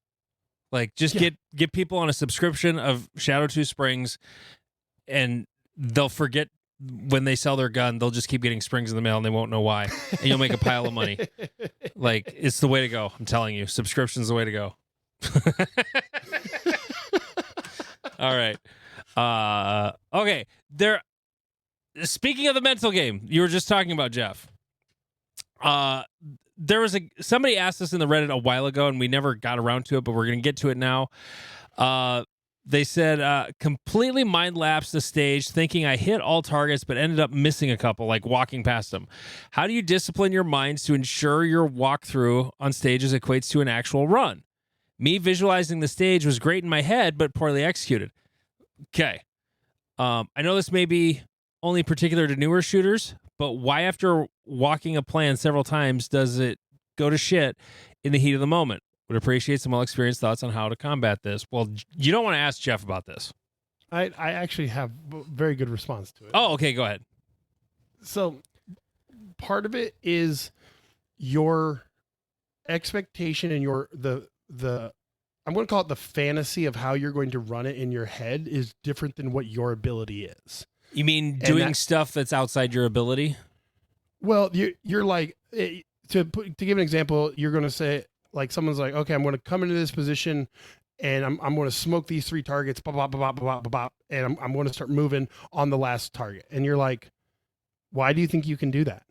Get people on a subscription of Shadow 2 springs, and they'll forget when they sell their gun. They'll just keep getting springs in the mail, and they won't know why. And you'll make a pile of money. It's the way to go. I'm telling you, subscription's the way to go. All right. Okay. Speaking of the mental game, you were just talking about, Jeff. There was somebody asked us in the Reddit a while ago, and we never got around to it, but we're going to get to it now. They said, completely mind lapsed the stage, thinking I hit all targets, but ended up missing a couple, walking past them. How do you discipline your minds to ensure your walkthrough on stages equates to an actual run? Me visualizing the stage was great in my head, but poorly executed. Okay. I know this may be only particular to newer shooters, but why, after walking a plan several times, does it go to shit in the heat of the moment? Would appreciate some well-experienced thoughts on how to combat this. Well, you don't want to ask Jeff about this. I actually have a very good response to it. Oh, okay, go ahead. So part of it is your expectation and the I'm going to call it the fantasy of how you're going to run it in your head is different than what your ability is. You mean doing stuff that's outside your ability? Well, you're to give an example, you're going to say, someone's like, okay, I'm going to come into this position and I'm going to smoke these 3 targets, blah, blah, blah, blah, blah, blah, and I'm going to start moving on the last target. And you're like, why do you think you can do that?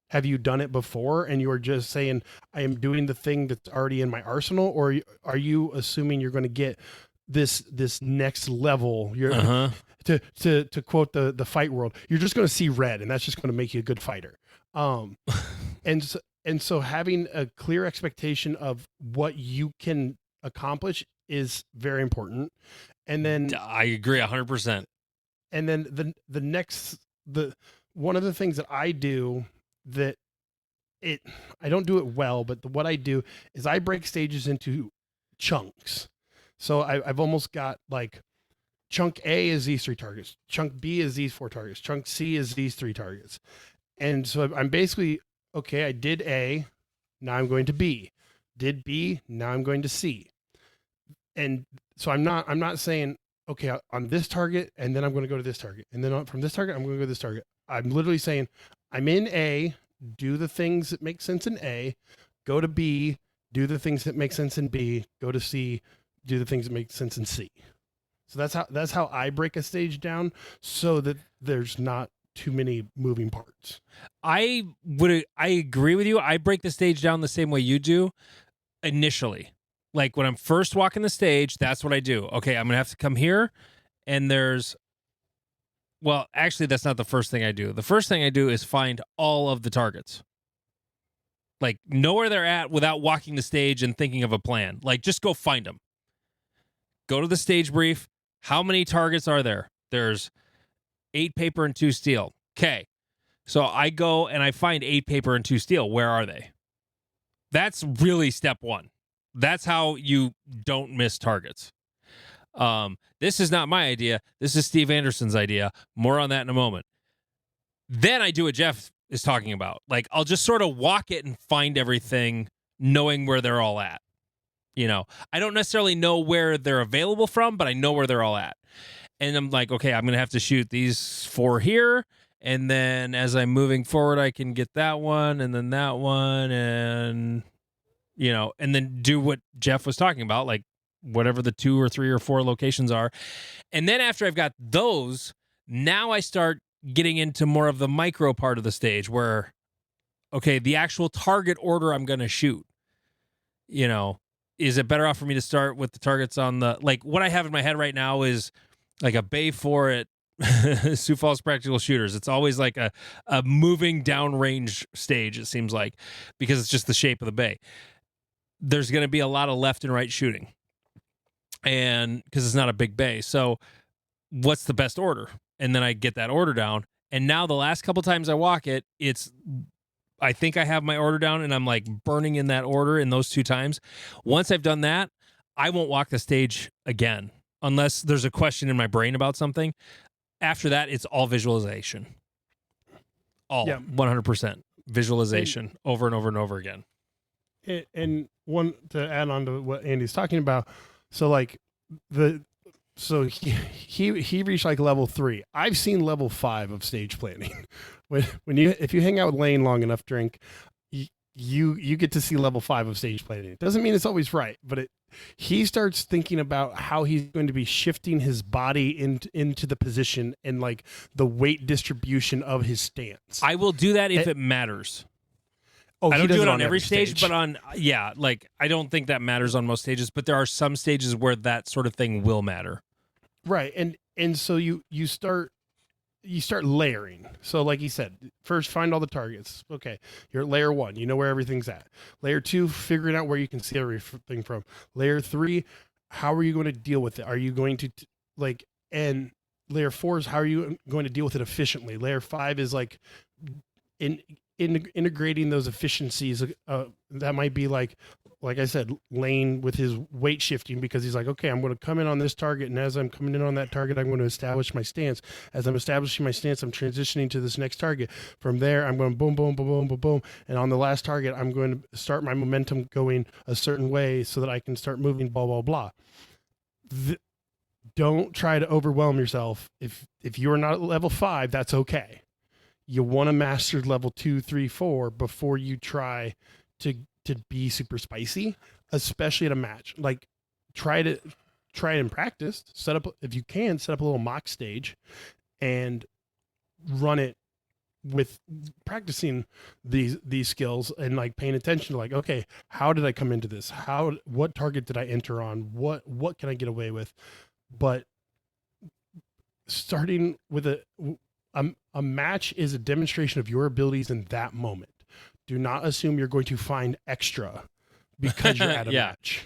Have you done it before? And you're just saying, I am doing the thing that's already in my arsenal? Or are you assuming you're going to get this next level to quote the fight world, you're just going to see red, and that's just going to make you a good fighter. And so having a clear expectation of what you can accomplish is very important. And then I agree 100%. And then one of the things that I do that I don't do it well, but what I do is I break stages into chunks. So I've almost got like chunk A is these 3 targets, chunk B is these 4 targets, chunk C is these 3 targets. And so I'm basically, okay, I did A, now I'm going to B. Did B, now I'm going to C. And so I'm not saying, okay, on this target, and then I'm going to go to this target. And then from this target, I'm going to go to this target. I'm literally saying, I'm in A, do the things that make sense in A, go to B, do the things that make sense in B, go to C, do the things that make sense in C. So that's how I break a stage down, so that there's not too many moving parts. I agree with you. I break the stage down the same way you do initially. Like when I'm first walking the stage, that's what I do. Okay, I'm going to have to come here, and well, actually, that's not the first thing I do. The first thing I do is find all of the targets. Like, know where they're at without walking the stage and thinking of a plan. Like, just go find them. Go to the stage brief. How many targets are there? There's 8 paper and 2 steel. Okay. So I go and I find 8 paper and 2 steel. Where are they? That's really step 1. That's how you don't miss targets. This is not my idea. This is Steve Anderson's idea. More on that in a moment. Then I do what Jeff is talking about. Like, I'll just sort of walk it and find everything, knowing where they're all at. You know, I don't necessarily know where they're available from, but I know where they're all at. And I'm like, okay, I'm going to have to shoot these 4 here. And then as I'm moving forward, I can get that one and then that one. And, you know, and then do what Jeff was talking about, like whatever the 2 or 3 or 4 locations are. And then after I've got those, now I start getting into more of the micro part of the stage where, okay, the actual target order I'm going to shoot, you know, is it better off for me to start with the targets on the, like what I have in my head right now is like a Bay 4 at Sioux Falls Practical Shooters. It's always like a moving downrange stage, it seems like, because it's just the shape of the bay. There's going to be a lot of left and right shooting, and because it's not a big bay. So what's the best order? And then I get that order down. And now the last couple times I walk it, I think I have my order down, and I'm like burning in that order in those 2 times. Once I've done that, I won't walk the stage again unless there's a question in my brain about something. After that, it's all visualization. All 100% visualization over and over and over again. And one to add on to what Andy's talking about. So like he reached like level 3. I've seen level 5 of stage planning. If you hang out with Lane long enough, Drink, you get to see level 5 of stage planning. It doesn't mean it's always right, but he starts thinking about how he's going to be shifting his body into the position and like the weight distribution of his stance. I will do that if it matters. Oh, I don't do it on every stage, but I don't think that matters on most stages, but there are some stages where that sort of thing will matter. Right. And so you start layering. So like he said, first find all the targets. Okay. You're at layer 1. You know where everything's at. Layer 2, figuring out where you can see everything from. Layer 3, how are you going to deal with it? Are you going to and layer 4 is how are you going to deal with it efficiently? Layer 5 is like integrating those efficiencies. That might be like I said, Lane with his weight shifting, because he's like, okay, I'm going to come in on this target, and as I'm coming in on that target, I'm going to establish my stance. As I'm establishing my stance, I'm transitioning to this next target. From there, I'm going boom, boom, boom, boom, boom, boom, and on the last target, I'm going to start my momentum going a certain way so that I can start moving, blah, blah, blah. Don't try to overwhelm yourself. If you're not at level 5, that's okay. You want to master level 2, 3, 4 before you try to be super spicy, especially at a match. Like try it in practice. If you can, set up a little mock stage and run it with practicing these skills and like paying attention to like, okay, how did I come into this? What target did I enter on? What can I get away with? But starting with a match is a demonstration of your abilities in that moment. Do not assume you're going to find extra because you're at a match.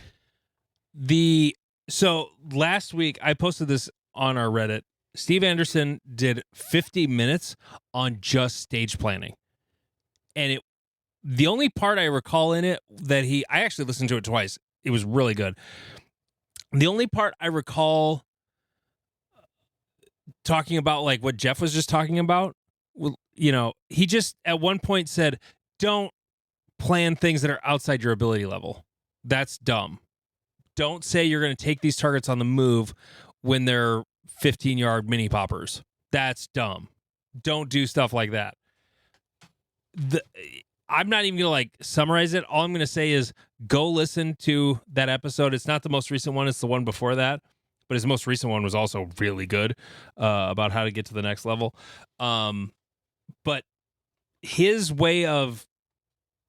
So last week I posted this on our Reddit. Steve Anderson did 50 minutes on just stage planning. And the only part I recall in it that I actually listened to it twice. It was really good. The only part I recall talking about, like what Jeff was just talking about, he just at one point said, don't plan things that are outside your ability level. That's dumb. Don't say you're going to take these targets on the move when they're 15-yard mini poppers. That's dumb. Don't do stuff like that. I'm not even going to like summarize it. All I'm going to say is go listen to that episode. It's not the most recent one. It's the one before that. But his most recent one was also really good about how to get to the next level. But his way of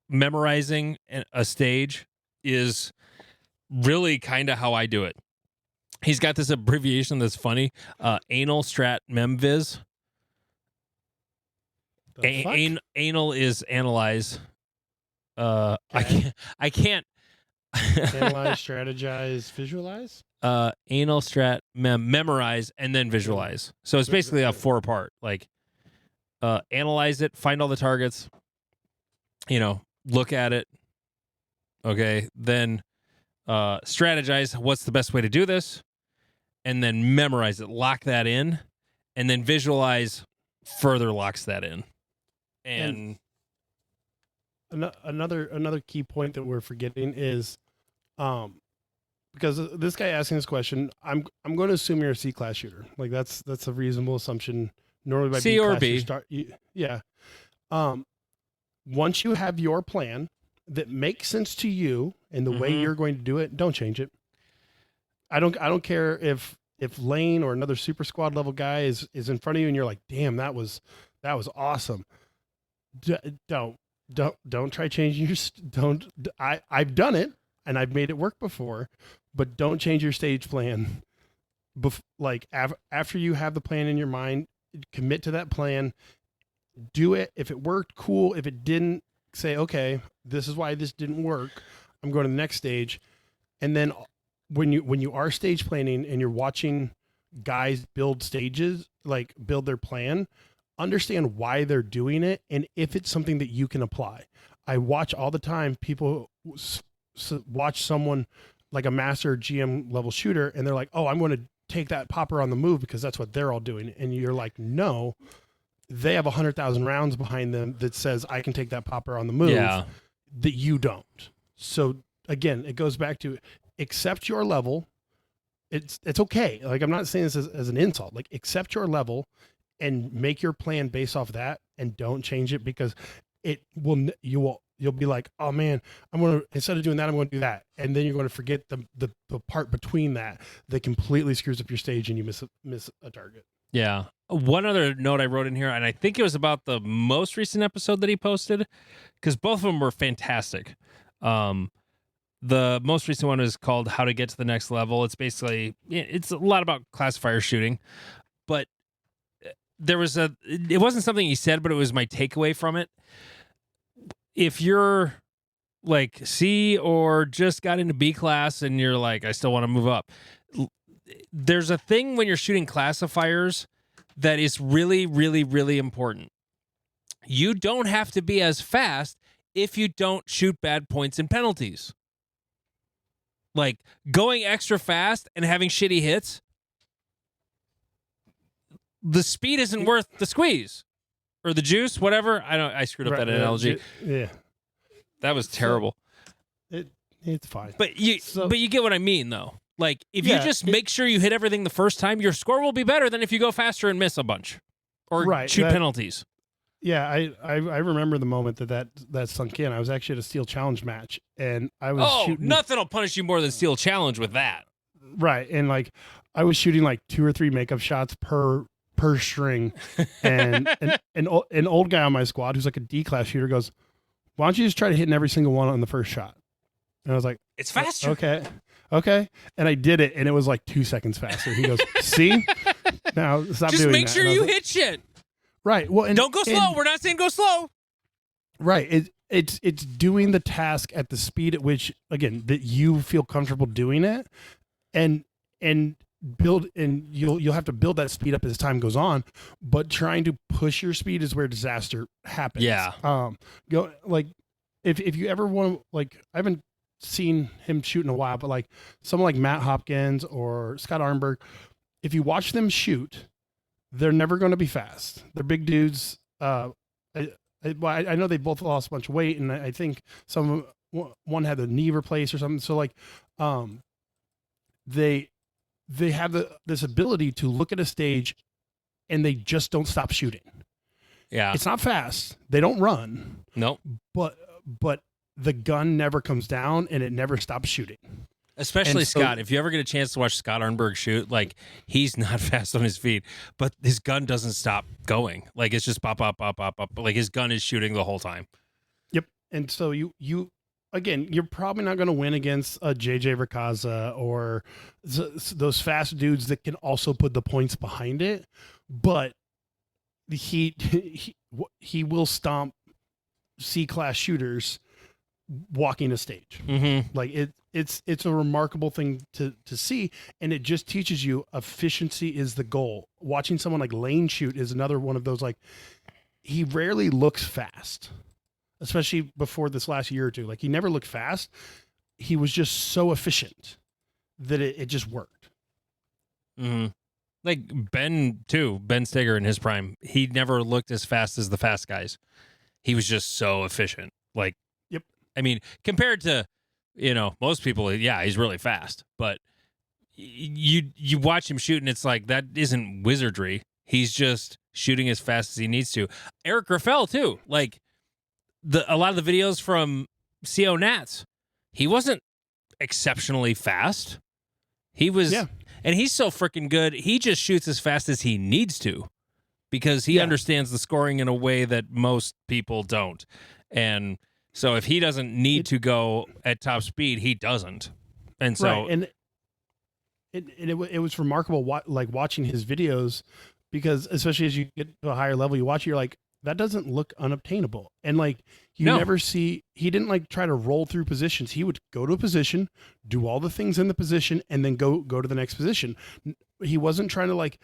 memorizing a stage is really kind of how I do it. He's got this abbreviation that's funny. Anal strat memviz. Anal is analyze. I can't Analyze, strategize, visualize. Anal strat memorize and then visualize. So it's basically a 4-part. Like analyze it, find all the targets, look at it. Okay, then strategize what's the best way to do this, and then memorize it, lock that in, and then visualize further locks that in. And another key point that we're forgetting is because this guy asking this question, I'm going to assume you're a C class shooter. Like that's a reasonable assumption. Normally by C B or class, B. Yeah. Once you have your plan that makes sense to you and the way you're going to do it, don't change it. I don't care if Lane or another super squad level guy is in front of you and you're like, damn, that was awesome. Don't try changing I've done it and I've made it work before, but don't change your stage plan. After you have the plan in your mind, commit to that plan, do it. If it worked, cool. If it didn't, say, okay, this is why this didn't work. I'm going to the next stage. And then when you are stage planning and you're watching guys build stages, like build their plan, understand why they're doing it and if it's something that you can apply. I watch all the time people watch someone like a master GM level shooter and they're like, oh, I'm going to take that popper on the move because that's what they're all doing. And you're like, no, they have 100,000 rounds behind them that says I can take that popper on the move that you don't. So again, it goes back to accept your level. It's okay. Like, I'm not saying this as an insult, like accept your level and make your plan based off that and don't change it because you'll be like, oh man, instead of doing that, I'm going to do that. And then you're going to forget the part between that completely screws up your stage and you miss a target. Yeah. One other note I wrote in here, and I think it was about the most recent episode that he posted, because both of them were fantastic. The most recent one is called How to Get to the Next Level. It's basically, it's a lot about classifier shooting, but it wasn't something he said, but it was my takeaway from it. If you're like C or just got into B class and you're like, I still want to move up, there's a thing when you're shooting classifiers that is really, really, really important. You don't have to be as fast if you don't shoot bad points and penalties. Like going extra fast and having shitty hits, the speed isn't worth the squeeze or the juice, whatever. I screwed up that analogy. Yeah. That was terrible. It's fine. But you get what I mean though. Like, if you just make sure you hit everything the first time, your score will be better than if you go faster and miss a bunch or shoot penalties. Yeah, I remember the moment that sunk in. I was actually at a Steel Challenge match, and I was shooting. Nothing will punish you more than Steel Challenge with that. Right, and like I was shooting like 2 or 3 makeup shots per string, and an old guy on my squad who's like a D class shooter goes, "Why don't you just try to hit every single one on the first shot?" And I was like, "It's faster." Okay. And I did it, and it was like 2 seconds faster. He goes, "See?" Now stop Just doing make that. sure And I was you like, hit shit. right. Well, and, Don't go slow. We're not saying go slow. Right. It's doing the task at the speed at which, again, that you feel comfortable doing it, and build, and you'll have to build that speed up as time goes on. But trying to push your speed is where disaster happens. Yeah. Go like if you ever want to, like, I haven't seen him shoot in a while, but like someone like Matt Hopkins or Scott Arnberg, if you watch them shoot, they're never going to be fast. They're big dudes. I know they both lost a bunch of weight, and I think one had the knee replaced or something. So like, they have this ability to look at a stage, and they just don't stop shooting. Yeah. It's not fast. They don't run. Nope. But the gun never comes down, and it never stops shooting. Especially And so- Scott. If you ever get a chance to watch Scott Arnberg shoot, like, he's not fast on his feet, but his gun doesn't stop going. Like, it's just pop, pop, pop, pop, pop. Like, his gun is shooting the whole time. Yep. And so you again, you're probably not going to win against a JJ Rakaza or those fast dudes that can also put the points behind it, but he will stomp C-class shooters walking a stage. Mm-hmm. Like it's a remarkable thing to see, and it just teaches you efficiency is the goal. Watching someone like Lane shoot is another one of those, like, he rarely looks fast, especially before this last year or two. Like, he never looked fast. He was just so efficient that it just worked. Mm-hmm. Like Ben Steger in his prime, he never looked as fast as the fast guys. He was just so efficient. Like, Yep. I mean, compared to, most people, yeah, he's really fast, but you watch him shoot and it's like, that isn't wizardry. He's just shooting as fast as he needs to. Eric Raffel too. Like, a lot of the videos from CO Nats, he wasn't exceptionally fast. He was, and he's so freaking good. He just shoots as fast as he needs to, because he understands the scoring in a way that most people don't. And so if he doesn't need to go at top speed, he doesn't. And so, right. And it was remarkable, watching his videos, because especially as you get to a higher level, you watch, you're like, that doesn't look unobtainable. And like, you never see, he didn't like try to roll through positions. He would go to a position, do all the things in the position, and then go to the next position. He wasn't trying to like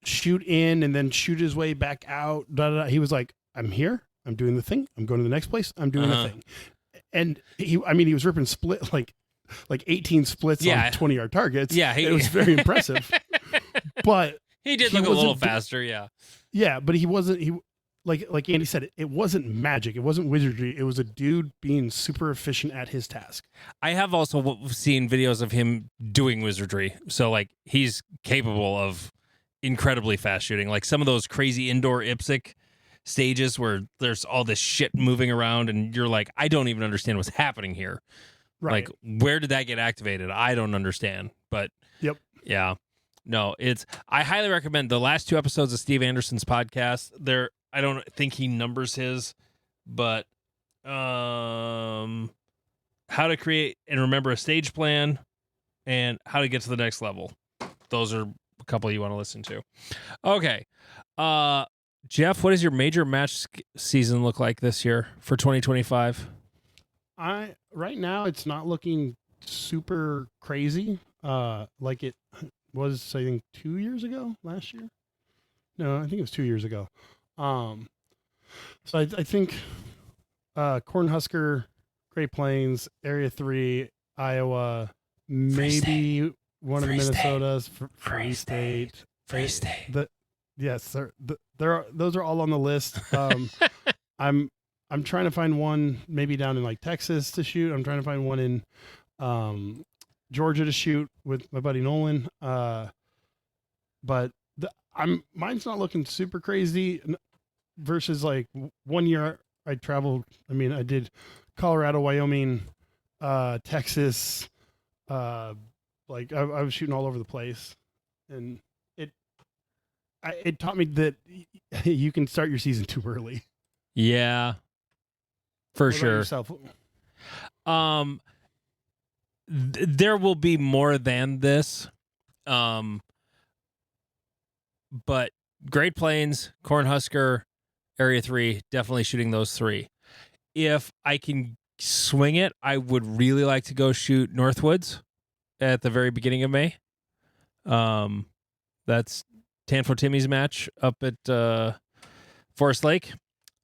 shoot in and then shoot his way back out. He was like, I'm here. I'm doing the thing. I'm going to the next place. I'm doing the thing. And he was ripping split like 18 splits on 20-yard targets. Yeah. It was very impressive, but he did look a little faster. Yeah. Yeah. But he wasn't, like Andy said, it wasn't magic. It wasn't wizardry. It was a dude being super efficient at his task. I have also seen videos of him doing wizardry. So like, he's capable of incredibly fast shooting. Like some of those crazy indoor IPSC stages where there's all this shit moving around and you're like, I don't even understand what's happening here. Right. Like, where did that get activated? I don't understand. But yep. Yeah. No, I highly recommend the last 2 episodes of Steve Anderson's podcast. I don't think he numbers his, but how to create and remember a stage plan and how to get to the next level. Those are a couple you want to listen to. Okay. Jeff, what does your major match season look like this year for 2025? Right now it's not looking super crazy. Like it was, I think, last year. No, I think it was 2 years ago. So I think Cornhusker, Great Plains, Area 3, Iowa, maybe one of the Minnesotas, Free State. Yes, sir. Those are all on the list. I'm trying to find one maybe down in like Texas to shoot. I'm trying to find one in Georgia to shoot with my buddy Nolan. But mine's not looking super crazy versus like 1 year I traveled. I mean, I did Colorado, Wyoming, Texas. Like I was shooting all over the place, and it taught me that you can start your season too early. Yeah, for sure. Yourself? There will be more than this. but Great Plains, Cornhusker, Area 3, definitely shooting those 3. If I can swing it, I would really like to go shoot Northwoods at the very beginning of May. That's Tanfo Timmy's match up at Forest Lake.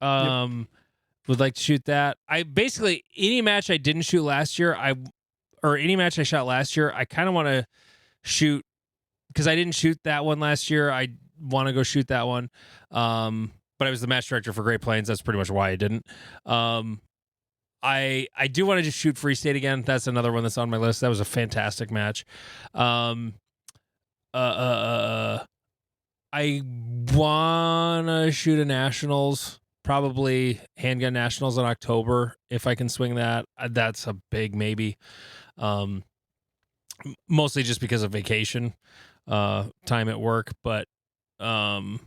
Would like to shoot that. I basically any match I didn't shoot last year, any match I shot last year, I kind of want to shoot because I didn't shoot that one last year. I want to go shoot that one. But I was the match director for Great Plains. That's pretty much why I didn't. I do want to just shoot Free State again. That's another one that's on my list. That was a fantastic match. I wanna shoot a nationals, probably handgun nationals in October if I can swing that. That's a big maybe. Mostly just because of vacation time at work, but beyond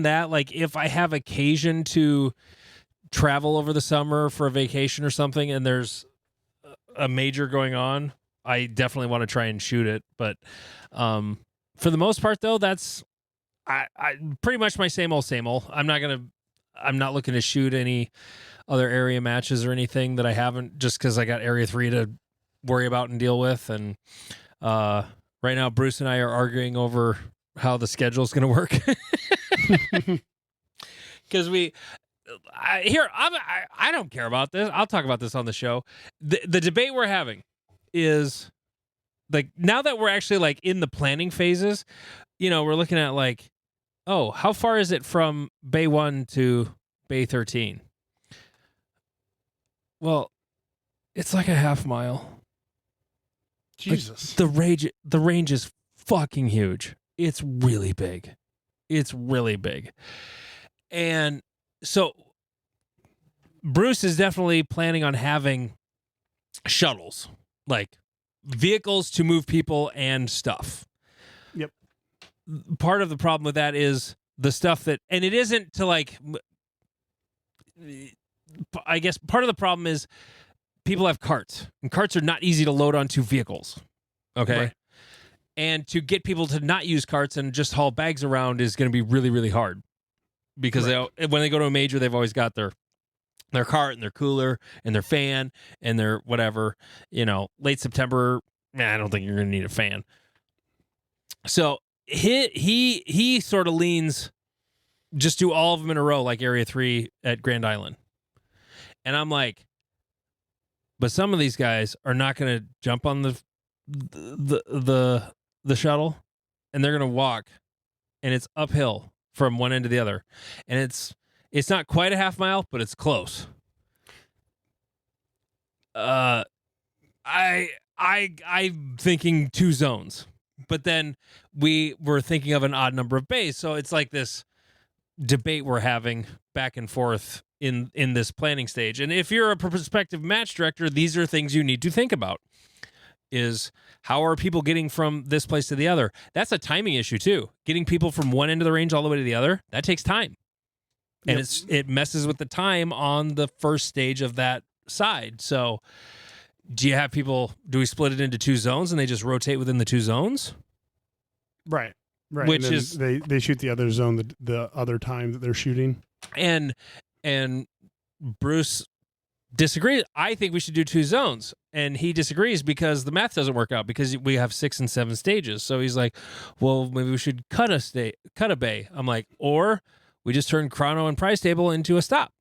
that, like if I have occasion to travel over the summer for a vacation or something and there's a major going on, I definitely want to try and shoot it. But for the most part though, that's I pretty much my same old. I'm not looking to shoot any other area matches or anything that I haven't, just because I got Area 3 to worry about and deal with. And right now Bruce and I are arguing over how the schedule is going to work. Because I don't care about this. I'll talk about this on the show. The debate we're having is like, now that we're actually like in the planning phases, we're looking at like, oh, how far is it from Bay 1 to Bay 13? Well, it's like a half mile. Jesus. The range is fucking huge. It's really big. And so Bruce is definitely planning on having shuttles, like vehicles to move people and stuff. Yep. Part of the problem with that is the stuff that, and it isn't to like, I guess part of the problem is people have carts, and carts are not easy to load onto vehicles. Okay. Right. And to get people to not use carts and just haul bags around is going to be really, really hard, because when they go to a major, they've always got their cart and their cooler and their fan and their whatever. Late September, I don't think you're going to need a fan. So he sort of leans, just do all of them in a row like Area 3 at Grand Island. And I'm like, but some of these guys are not going to jump on the shuttle, and they're going to walk, and it's uphill from one end to the other. And it's not quite a half mile, but it's close. I'm thinking 2 zones, but then we were thinking of an odd number of bays. So it's like this debate we're having back and forth in this planning stage. And if you're a prospective match director, these are things you need to think about. Is how are people getting from this place to the other? That's a timing issue too. Getting people from one end of the range all the way to the other, that takes time. And it messes with the time on the first stage of that side. So do we split it into 2 zones and they just rotate within the 2 zones? Right. Which is they shoot the other zone the other time that they're shooting. And Bruce disagrees. I think we should do 2 zones. And he disagrees because the math doesn't work out, because we have 6 and 7 stages. So he's like, well, maybe we should cut a bay. I'm like, or we just turn chrono and prize table into a stop.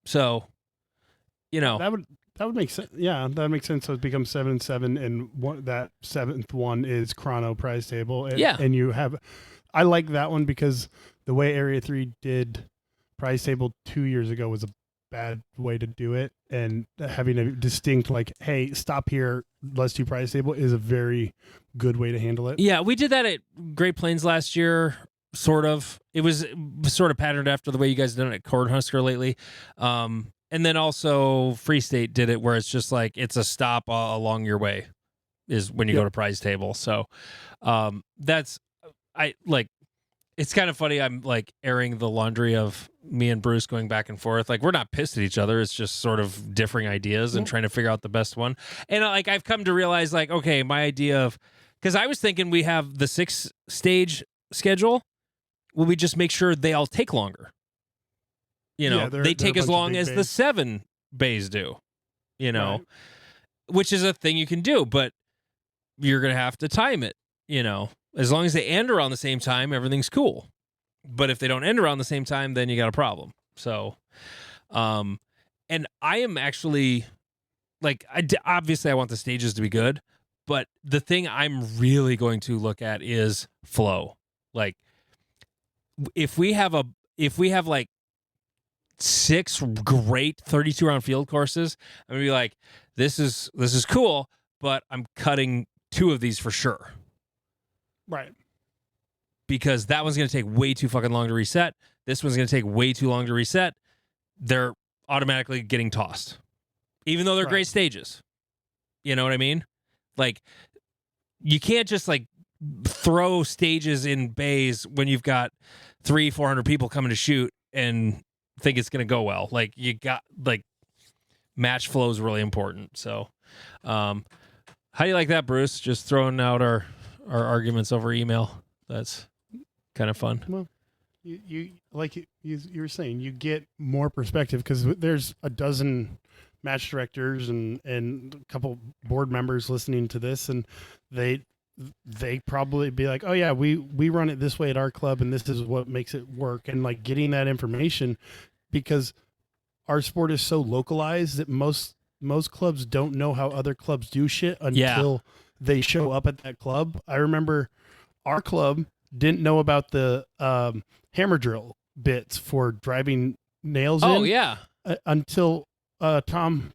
So, that would make sense. Yeah, that makes sense. So it becomes 7 and 7, and that 7th one is chrono prize table. And you have, I like that one because the way Area 3 did prize table 2 years ago was a bad way to do it, and having a distinct like, hey, stop here, let's do prize table, is a very good way to handle it. Yeah, we did that at Great Plains last year, sort of. It was sort of patterned after the way you guys done it at Cornhusker lately. And then also Free State did it where it's just like it's a stop along your way is when you go to prize table. So it's kind of funny. I'm like airing the laundry of me and Bruce going back and forth. Like, we're not pissed at each other. It's just sort of differing ideas and trying to figure out the best one. And like, I've come to realize like, okay, my idea of Because I was thinking we have the 6-stage schedule. Will we just make sure they all take longer? You know, Yeah, they take as long as the 7 bays do, you know, Right. which is a thing you can do, but you're going to have to time it, you know. As long as they end around the same time, everything's cool. But if they don't end around the same time, then you got a problem. So, and I am actually, like, obviously I want the stages to be good, but the thing I'm really going to look at is flow. Like, if we have like 6 great 32-round field courses, I'm gonna be like, this is cool, but I'm cutting 2 of these for sure. Right. Because that one's going to take way too fucking long to reset. This one's going to take way too long to reset. They're automatically getting tossed, even though they're great stages. You know what I mean? Like, you can't just like throw stages in bays when you've got 300-400 people coming to shoot and think it's going to go well. Like, you got, like, match flow is really important. So, how do you like that, Bruce? Just throwing out our arguments over email. That's kind of fun. Well, you like you were saying, you get more perspective because there's a dozen match directors and a couple board members listening to this, and they probably be like, oh yeah, we run it this way at our club, and this is what makes it work. And like getting that information, because our sport is so localized that most clubs don't know how other clubs do shit until they show up at that club. I remember our club didn't know about the hammer drill bits for driving nails in. Oh, yeah. Until Tom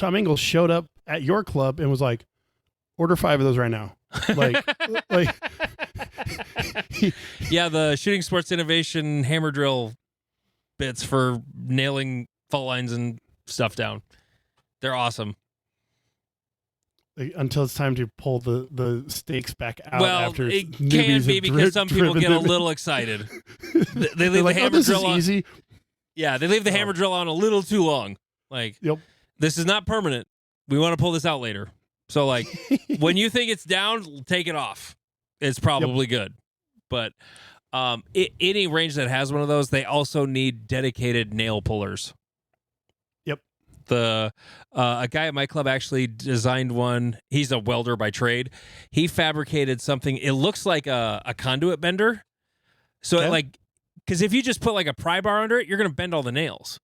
Ingalls showed up at your club and was like, order 5 of those right now. Like, Yeah, the Shooting Sports Innovation hammer drill bits for nailing fault lines and stuff down. They're awesome. Until it's time to pull the stakes back out. Well, after it newbies can be have because some people driven get a them. little excited. They leave like, the hammer this drill is on. easy. Yeah, they leave the hammer drill on a little too long. Like, Yep. this is not permanent. We want to pull this out later. So, like, when you think it's down, take it off. It's probably good. But any range that has one of those, they also need dedicated nail pullers. Yep. A guy at my club actually designed one. He's a welder by trade. He fabricated something. It looks like a conduit bender. So, Okay. like, because if you just put like a pry bar under it, you're going to bend all the nails.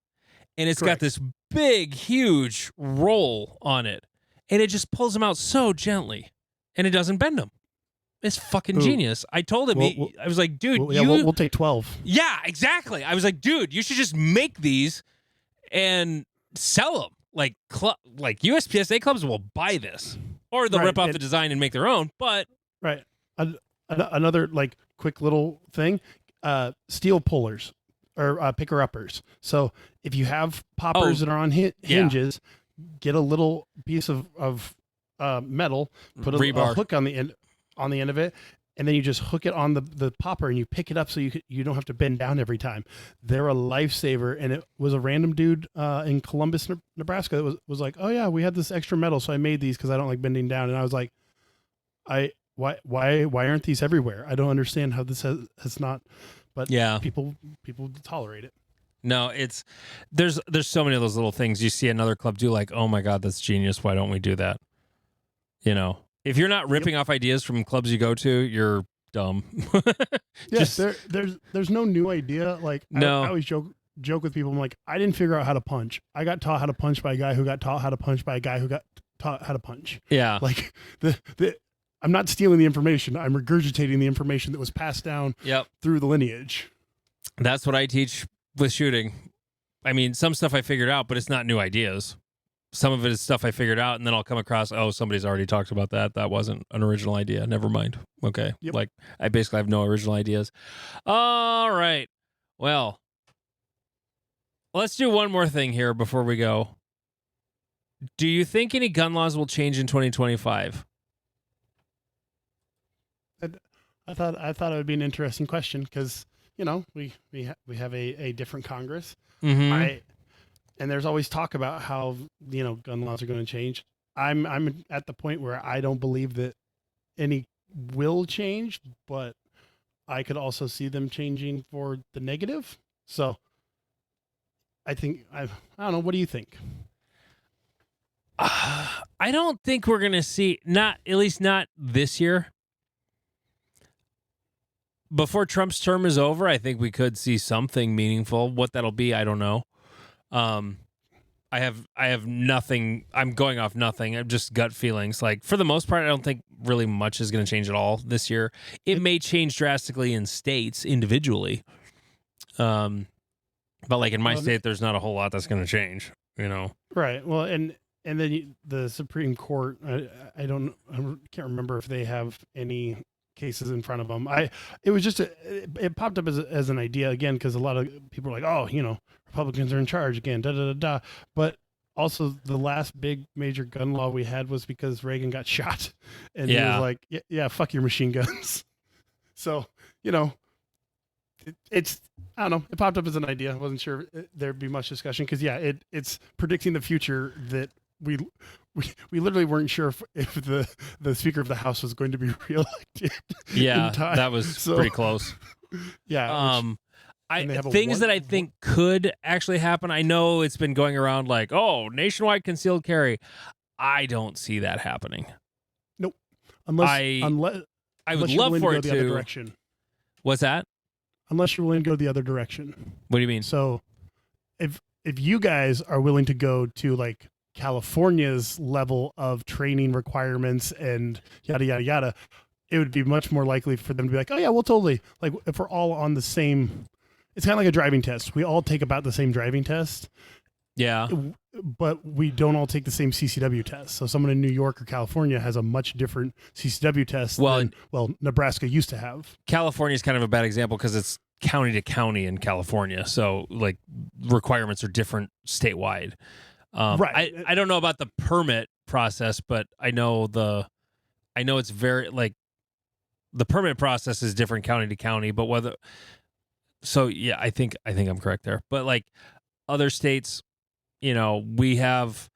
And it's got Correct. this big, huge roll on it. And it just pulls them out so gently. And it doesn't bend them. It's fucking Ooh. genius. I told him, I was like, dude, we'll take 12. Yeah, exactly. I was like, dude, you should just make these and sell them. Like USPSA clubs will buy this. Or they'll Right, rip off the design and make their own. But Right. Another like quick little thing, steel pullers or picker uppers. So if you have poppers that are on hinges, get a little piece of metal, put a Rebar. hook on the end of it, and then you just hook it on the popper and you pick it up so you don't have to bend down every time. They're a lifesaver. And it was a random dude in Columbus, Nebraska that was like, oh yeah, we had this extra metal, so I made these because I don't like bending down. And I was like, why aren't these everywhere? I don't understand how this has not, but yeah, people tolerate it. no, there's so many of those little things you see another club do. Like, oh my god, that's genius. Why don't we do that? You know, if you're not ripping off ideas from clubs you go to, you're dumb. Yes, there's no new idea. Like, No. I always joke with people. I'm like, I didn't figure out how to punch. I got taught how to punch by a guy who got taught how to punch by a guy who got taught how to punch. Yeah. Like I'm not stealing the information. I'm regurgitating the information that was passed down Yep. through the lineage. That's what I teach with shooting. I mean, some stuff I figured out, but it's not new ideas. Some of it is stuff I figured out, and then I'll come across, oh, somebody's already talked about that. That wasn't an original idea. Never mind. Okay. Yep. Like, I basically have no original ideas. All right. Well, let's do one more thing here before we go. Do you think any gun laws will change in 2025? I thought it would be an interesting question because we have a different Congress. Mm-hmm. And there's always talk about how gun laws are going to change. I'm at the point where I don't believe that any will change, but I could also see them changing for the negative. So I think I don't know. What do you think? I don't think we're going to see, at least not this year. Before Trump's term is over, I think we could see something meaningful. What that'll be, I don't know. I have nothing. I'm going off nothing. I'm just gut feelings. Like, for the most part, I don't think really much is going to change at all this year. It may change drastically in states individually. But like in my state, there's not a whole lot that's going to change, Right. Well, and then the Supreme Court, I can't remember if they have any cases in front of them. It was just it popped up as an idea again, because a lot of people are like, oh, Republicans are in charge again, da da da da. But also, the last big major gun law we had was because Reagan got shot, and he was like, yeah, fuck your machine guns. So it's I don't know. It popped up as an idea. I wasn't sure there'd be much discussion because it's predicting the future that we literally weren't sure if the Speaker of the House was going to be reelected. Yeah, that was pretty close. Yeah. Things that I think could actually happen. I know it's been going around like, oh, nationwide concealed carry. I don't see that happening. Nope. Unless I would love for it to. The other direction. What's that? Unless you're willing to go the other direction. What do you mean? So, if you guys are willing to go to like California's level of training requirements and yada yada yada, it would be much more likely for them to be like, oh yeah, we'll totally, like, if we're all on the same. It's kind of like a driving test. We all take about the same driving test. Yeah. But we don't all take the same CCW test. So someone in New York or California has a much different CCW test than Nebraska used to have. California is kind of a bad example because it's county to county in California. So like requirements are different statewide. Right. I don't know about the permit process, but I know it's very like the permit process is different county to county, but I think I'm correct there. But like other states, we have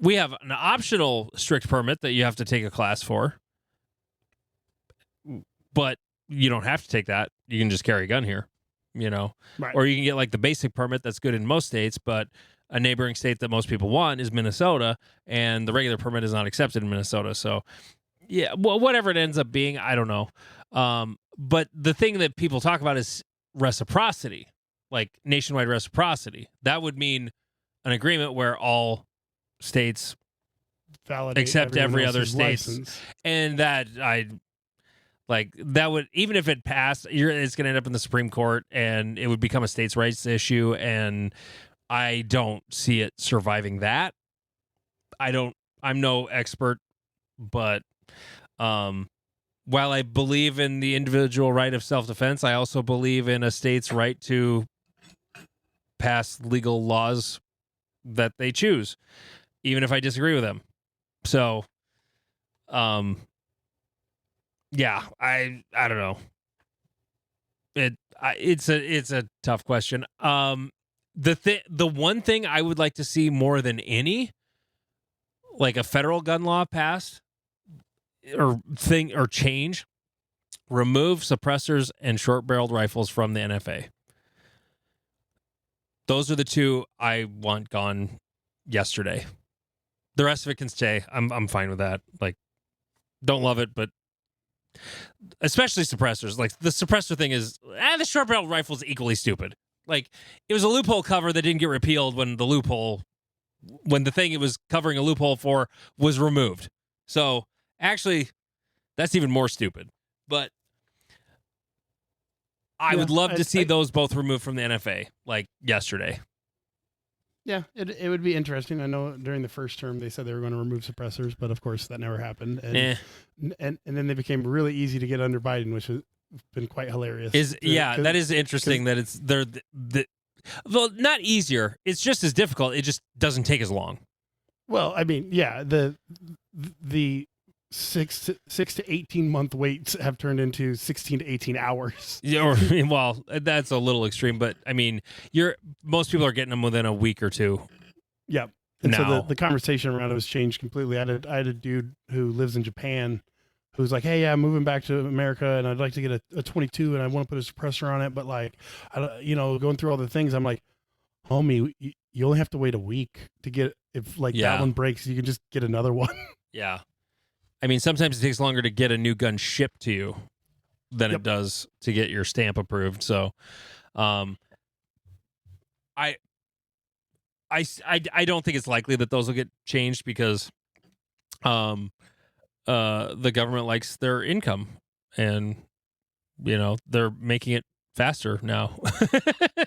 an optional strict permit that you have to take a class for, but you don't have to take that. You can just carry a gun here, Right. Or you can get like the basic permit that's good in most states, but a neighboring state that most people want is Minnesota, and the regular permit is not accepted in Minnesota. So yeah, well, whatever it ends up being, I don't know. But the thing that people talk about is reciprocity, like nationwide reciprocity. That would mean an agreement where all states validate accept every other state's license. And that would, even if it passed, it's going to end up in the Supreme Court and it would become a states' rights issue, and I don't see it surviving that. I'm no expert, but while I believe in the individual right of self-defense, I also believe in a state's right to pass legal laws that they choose, even if I disagree with them. So, yeah, I don't know. It's a tough question. The one thing I would like to see more than any, like a federal gun law passed or change, remove suppressors and short-barreled rifles from the NFA. Those are the two I want gone yesterday. The rest of it can stay. I'm fine with that. Like, don't love it, but especially suppressors. Like, the suppressor thing is, the short-barreled rifle is equally stupid. Like, it was a loophole cover that didn't get repealed when the thing it was covering a loophole for was removed. So, actually, that's even more stupid. But I would love to see those both removed from the NFA, like yesterday. Yeah, it would be interesting. I know during the first term they said they were going to remove suppressors, but of course that never happened. And then they became really easy to get under Biden, which has been quite hilarious. That is interesting that they're well, not easier. It's just as difficult. It just doesn't take as long. Well, I mean, yeah, the 6 to 18 month waits have turned into 16 to 18 hours. Yeah, well, that's a little extreme, but I mean, most people are getting them within a week or two. Yep. And now. so the conversation around it was changed completely. I had a dude who lives in Japan who's like, hey, yeah, I'm moving back to America and I'd like to get a 22 and I want to put a suppressor on it. But like, going through all the things, I'm like, homie, you only have to wait a week to get, if like that one breaks, you can just get another one. Yeah. I mean, sometimes it takes longer to get a new gun shipped to you than it does to get your stamp approved. So, I don't think it's likely that those will get changed because, the government likes their income and, they're making it faster now.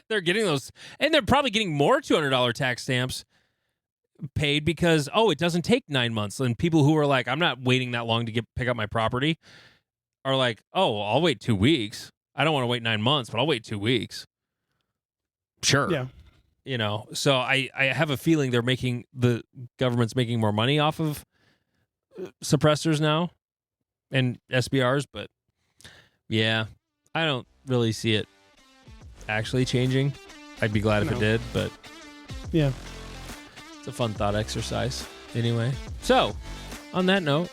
They're getting those, and they're probably getting more $200 tax stamps paid because it doesn't take 9 months. And people who are like, I'm not waiting that long to pick up my property are like, I'll wait 2 weeks. I don't want to wait 9 months, but I'll wait 2 weeks. Sure. Yeah. So I have a feeling the government's making more money off of suppressors now and SBRs, but yeah, I don't really see it actually changing. I'd be glad if it did, but yeah. It's a fun thought exercise. Anyway, so on that note,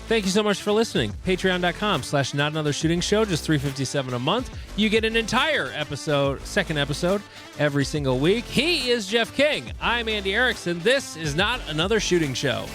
thank you so much for listening. Patreon.com/NotAnotherShootingShow, just $3.57 a month. You get an entire second episode every single week. He is Jeff King. I'm Andy Erickson. This is Not Another Shooting Show.